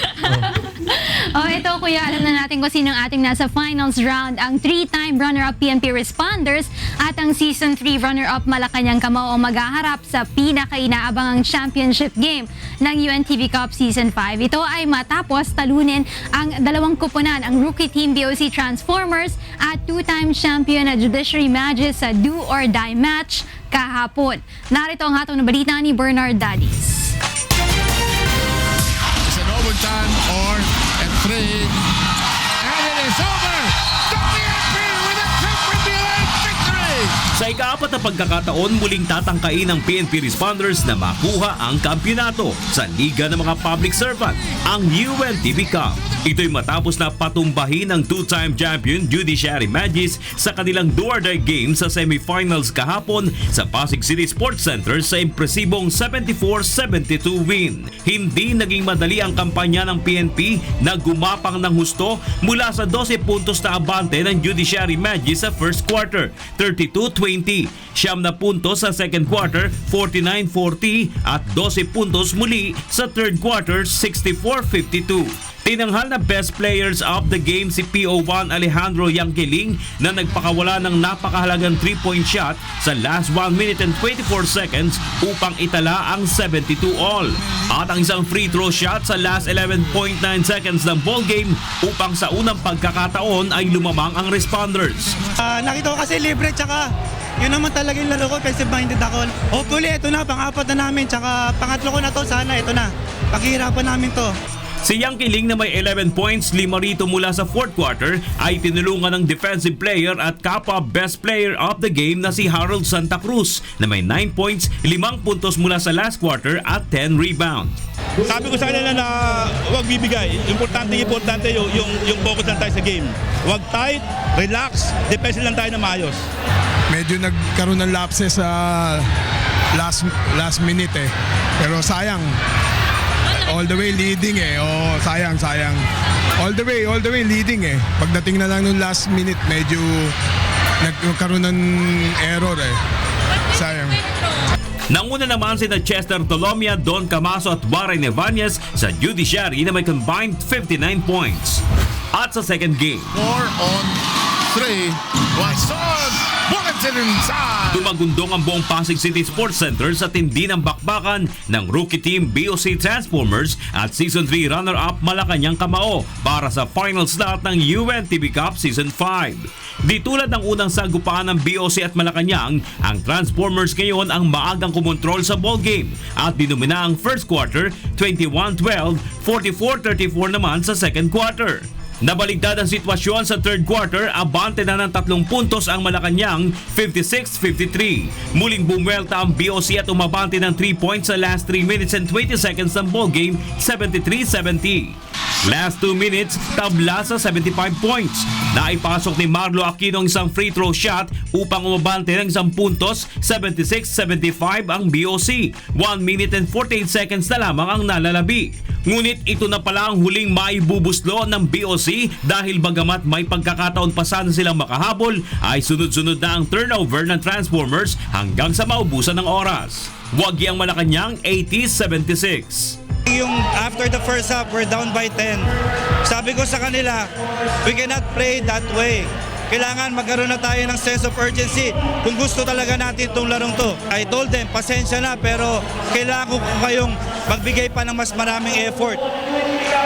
Ito kuya, alam na natin kung sino ang ating nasa finals round. Ang 3-time runner-up PNP Responders at ang Season 3 runner-up Malacanang Kamao ang maghaharap sa pinaka-inaabangang championship game ng UNTV Cup Season 5. Ito ay matapos talunin ang dalawang kuponan, ang rookie team BOC Transformers at 2-time champion na Judiciary Magis sa do or die match kahapon. Narito ang hatong na balita ni Bernard Dadis. It's an overtime or a 3. And it is over! The PNP with a triple-delay victory! Sa ika-4 na pagkakataon, muling tatangkain ng PNP Responders na makuha ang kampyonato sa Liga ng mga Public Servant, ang UNTV Cup. Ito'y matapos na patumbahin ng 2-time champion Judiciary Magis sa kanilang do-or-die game sa semifinals kahapon sa Pasig City Sports Center sa impresibong 74-72 win. Hindi naging madali ang kampanya ng PNP na gumapang ng husto mula sa 12 puntos na abante ng Judiciary Magis sa first quarter, 32-20. 9 puntos sa second quarter, 49-40 at 12 puntos muli sa third quarter, 64-52. Tinanghal na best players of the game si PO1 Alejandro Yangkiling na nagpakawala ng napakahalagang 3-point shot sa last 1 minute and 24 seconds upang itala ang 72 all. At ang isang free throw shot sa last 11.9 seconds ng ball game upang sa unang pagkakataon ay lumamang ang responders. Nakita ko kasi libre, tsaka yun naman talaga yung laro ko, offensive-minded ako. Hopefully, ito na, pang-apat na namin, tsaka pangatlo ko na to, sana ito na. Paghihirapan namin to. Si Yangkiling na may 11 points, 5 rito mula sa fourth quarter ay tinulungan ng defensive player at kapwa best player of the game na si Harold Santa Cruz na may 9 points, 5 puntos mula sa last quarter at 10 rebounds. Sabi ko sa kanila na huwag bibigay. Importante yung focus lang tayo sa game. Huwag tight, relax, defense lang tayo na maayos. Medyo nagkaroon ng lapses sa last minute eh. Pero sayang. All the way leading eh. Oh, sayang. All the way leading eh. Pagdating na lang nung last minute, medyo nagkaroon ng error eh. Sayang. Nanguna naman sina Chester Tolomia, Don Camaso at Warren Evanez sa Judiciary na may combined 59 points. At sa second game, 4-on-3, Watson, Bukatin inside. Tumagundong ang buong Pasig City Sports Center sa tindi ng bakbakan ng rookie team BOC Transformers at Season 3 runner-up Malacanang Kamao para sa final slot ng UNTV Cup Season 5. Di tulad ng unang sagupaan ng BOC at Malacanang, ang Transformers ngayon ang maagang kumontrol sa ball game at dinumina ang first quarter 21-12, 44-34 naman sa second quarter. Nabaligtad ang sitwasyon sa third quarter, abante na ng 3 puntos ang Malacanang, 56-53. Muling bumwelta ang BOC at umabante ng 3 points sa last 3 minutes and 20 seconds ng ball game, 73-70. Last 2 minutes, tabla sa 75 points. Naipasok ni Marlo Aquino ang isang free throw shot upang umabante ng 1 puntos, 76-75 ang BOC. 1 minute and 48 seconds na lamang ang nalalabi. Ngunit ito na pala ang huling maibubuslo ng BOC dahil bagamat may pagkakataon pa sana silang makahabol, ay sunod-sunod na ang turnover ng Transformers hanggang sa maubusan ng oras. Wagi ang Malacanang, 80-76. Yung after the first half, we're down by 10. Sabi ko sa kanila, we cannot play that way. Kailangan magkaroon na tayo ng sense of urgency kung gusto talaga natin itong larong to. I told them, pasensya na, pero kailangan ko kayong magbigay pa ng mas maraming effort.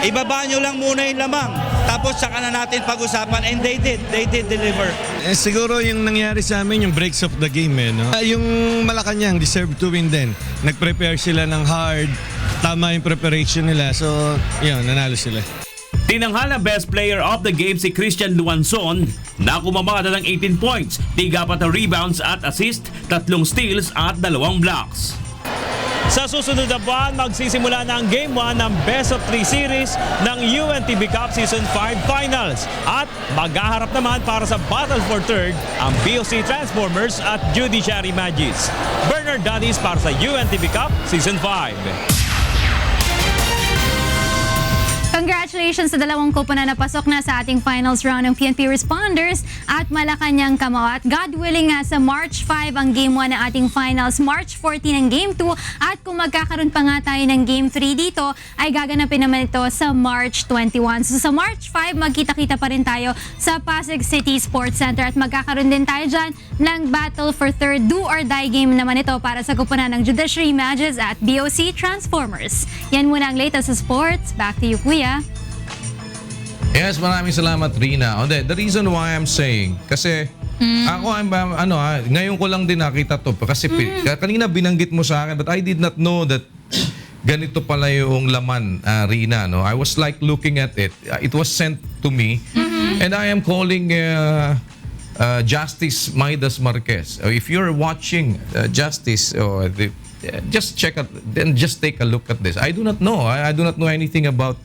Ibaba nyo lang muna yung lamang, tapos saka na natin pag-usapan, and they did deliver. Siguro yung nangyari sa amin, yung breaks of the game eh, no? Yung Malacanang deserve to win din. Nag-prepare sila ng hard, tama yung preparation nila, so yun, nanalo sila. Tinanghal na best player of the game si Christian Luanzon na kumamada ng 18 points, 3 rebounds at assist, 3 steals at 2 blocks. Sa susunod na buwan, magsisimula na ang Game 1 ng Best of 3 Series ng UNTV Cup Season 5 Finals. At maghaharap naman para sa Battle for Third ang BOC Transformers at Judiciary Magis. Bernard Dadis para sa UNTV Cup Season 5. Congratulations sa dalawang kopo na napasok na sa ating finals round ng PNP Responders at Malacanang Kamao. At God willing nga sa March 5 ang Game 1 ng ating finals, March 14 ang Game 2 at kung magkakaroon pa nga tayo ng Game 3 dito ay gaganapin naman ito sa March 21. So sa March 5 magkita-kita pa rin tayo sa Pasig City Sports Center at magkakaroon din tayo dyan ng Battle for Third do or die game naman ito para sa kupunan ng Judiciary Magis at BOC Transformers. Yan muna ang latest sa sports. Back to you, Kuya. Yes, maraming salamat, Rina. The reason why I'm saying, kasi ako, ngayon ko lang din nakita to. Kasi kanina binanggit mo sa akin, but I did not know that ganito pala yung laman, Rina. No? I was like looking at it. It was sent to me. And I am calling Justice Maidas Marquez. If you're watching Justice, just check out, then just take a look at this. I do not know. I do not know anything about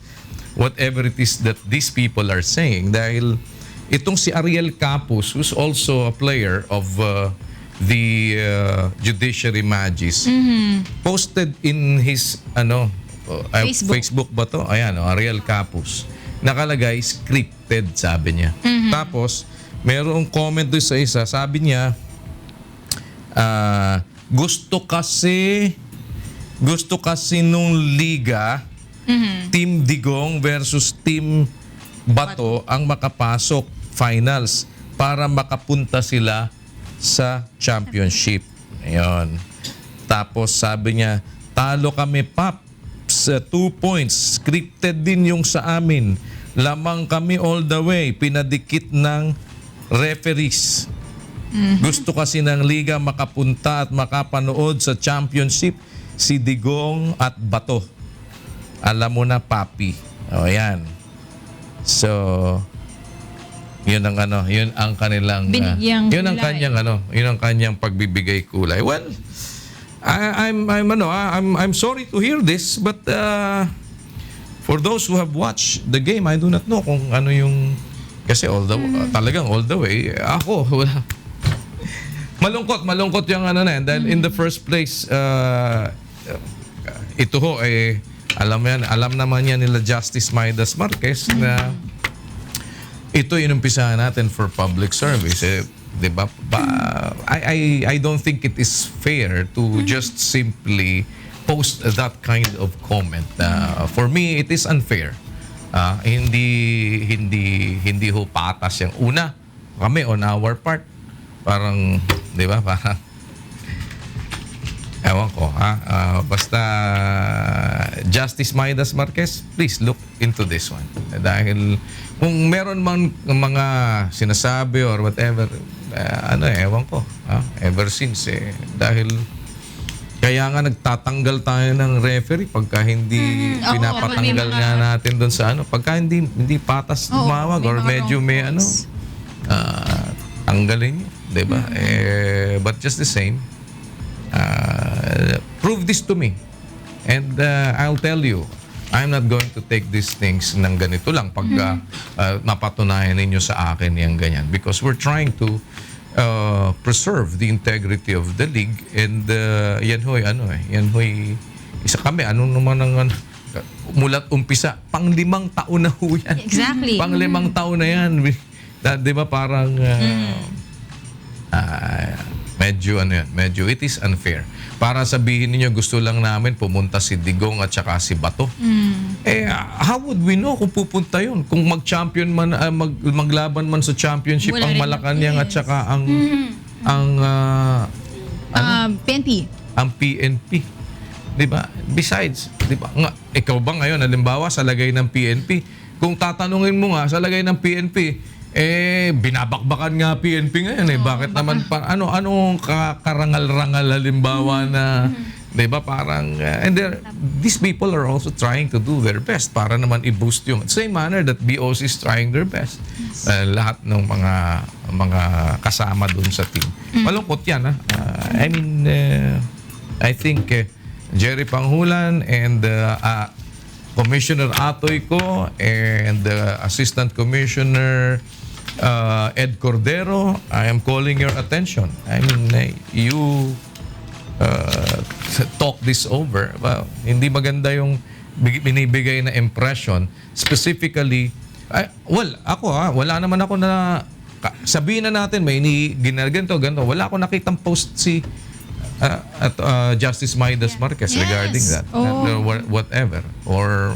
whatever it is that these people are saying, dahil itong si Ariel Capus, who's also a player of the Judiciary Magis, posted in his Facebook ba to? Ayan, Ariel Capus. Nakalagay scripted, sabi niya. Tapos merong comment doon sa isa, sabi niya Gusto kasi nung liga, Team Digong versus Team Bato ang makapasok finals para makapunta sila sa championship. Ayun. Tapos sabi niya, talo kami Paps, 2 points. Scripted din yung sa amin. Lamang kami all the way. Pinadikit ng referees. Gusto kasi ng liga makapunta at makapanood sa championship si Digong at Bato. Alam mo na, Papi. O yan. So, yun ang kanilang Binigyang yun ang kulay. yun ang kanyang pagbibigay kulay. Well, I'm sorry to hear this, but for those who have watched the game, I do not know kung ano yung kasi talagang all the way ako wala. Malungkot yung dahil in the first place ito ho alam naman yan nila Justice Maidas Marquez na ito inumpisahan natin for public service. Diba? I don't think it is fair to just simply post that kind of comment. For me, it is unfair. Hindi ho patas yung una. Kami on our part. Parang, di ba? Parang, ewan ko, basta Justice Maidas Marquez, please look into this one. Dahil kung meron man mga sinasabi or whatever, ewan ko, ever since dahil kaya nga nagtatanggal tayo ng referee pagka hindi pinapatanggal nga natin doon sa pagka hindi patas tumawag or medyo may tanggalin nyo, diba? But just the same, prove this to me and I'll tell you, I'm not going to take these things ng ganito lang pagka napatunayan ninyo sa akin yung ganyan, because we're trying to preserve the integrity of the league and yan ho'y isa kami naman ang mulat umpisa pang-5 taon na ho yan. Exactly. Pang-5 taon na yan. Di ba parang medyo it is unfair. Para sabihin niyo gusto lang namin pumunta si Digong at saka si Bato. How would we know kung pupunta yun? Kung mag-champion man, maglaban man sa championship ang Malacanang at saka ang PNP. Ang PNP. Diba? Besides, diba? Ikaw ba ngayon, halimbawa, sa lagay ng PNP, kung tatanungin mo nga sa lagay ng PNP, binabakbakan nga PNP ngayon bakit naman anong karangal-rangal halimbawa na 'di ba parang and these people are also trying to do their best para naman i-boost yung same manner that BOC is trying their best. Lahat ng mga kasama doon sa team. Malungkot yan I think Jerry Panghulan and Commissioner Atoy ko and Assistant Commissioner Ed Cordero, I am calling your attention. I mean, you talk this over. Well, hindi maganda yung binibigay na impression. Specifically, wala naman ako na sabihin na natin may ganito. Wala ako nakitang post si Justice Maidas Marquez regarding that. Whatever. Or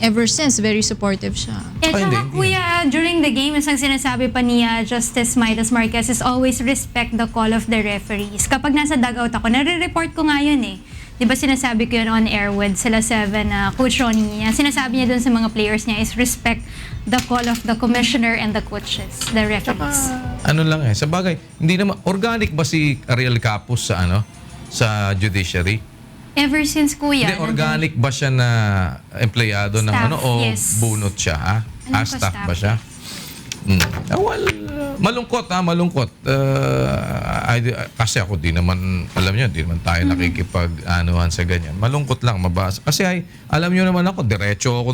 Ever since, very supportive siya. Tsaka kuya, during the game, isang sinasabi pa niya, Justice Maidas Marquez is always respect the call of the referees. Kapag nasa dugout ako, nare-report ko nga yun Di ba sinasabi ko yun on air with sila 7, Coach Ronnie niya. Sinasabi niya dun sa mga players niya is respect the call of the commissioner and the coaches, the referees. Sa bagay, hindi naman, organic ba si Ariel Capus sa judiciary? Ever since kuya. Hindi, organic ba siya na empleyado ng staff, o yes. Bunot siya? Staff ba siya? Malungkot kasi ako di naman tayo nakikipag-anuhan sa ganyan. Malungkot lang mabasa. Kasi alam nyo naman ako, diretso ako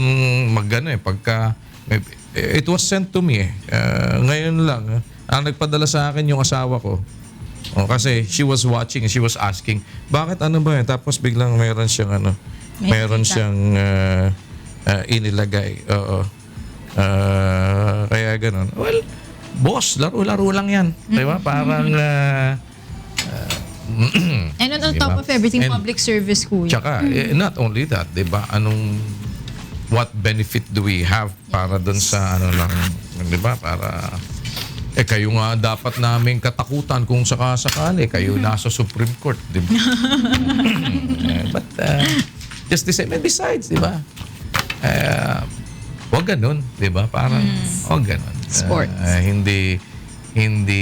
pagka it was sent to me ngayon lang. Ang nagpadala sa akin yung asawa ko. Kasi she was watching, she was asking, bakit ba yan? Tapos biglang meron siyang inilagay. Kaya ganun. Well, boss, laro-laro lang yan. Diba? Parang And on Diba? top of everything, And- public service, kuya. Tsaka, not only that, di ba? What benefit do we have para dun sa lang, di ba? Para, kayo nga dapat namin katakutan kung sakasakali. Kayo nasa Supreme Court, di ba? But, just the same. And besides, di ba? Wag ganun, di ba? Parang, wag ganun. Sports. Hindi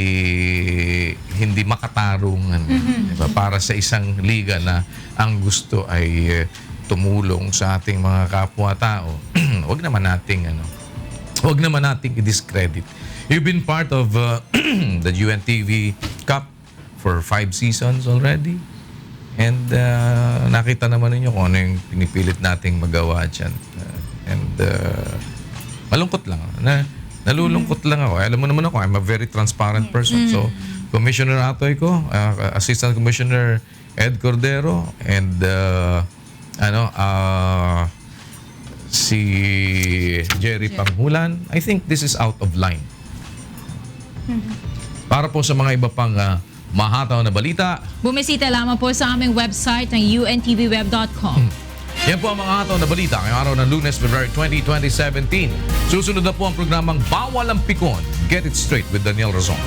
makatarungan, di ba? Para sa isang liga na ang gusto ay tumulong sa ating mga kapwa-tao. Wag naman nating i-discredit. You've been part of the UNTV Cup for 5 seasons already. And nakita naman ninyo kung ano yung pinipilit nating magawa dyan. Malungkot lang. Nalulungkot lang ako. Alam mo naman ako, I'm a very transparent person. So, Commissioner Atoy ko, Assistant Commissioner Ed Cordero, and si Jerry Panghulan, I think this is out of line. Para po sa mga iba pang mahataw na balita, Bumisita lamang po sa aming website ng untvweb.com. yan po ang mga hataw na balita ngayong araw ng Lunes, February 20, 2017. Susunod na po ang programang Bawal ang Pikon. Get it straight with Daniel Razon.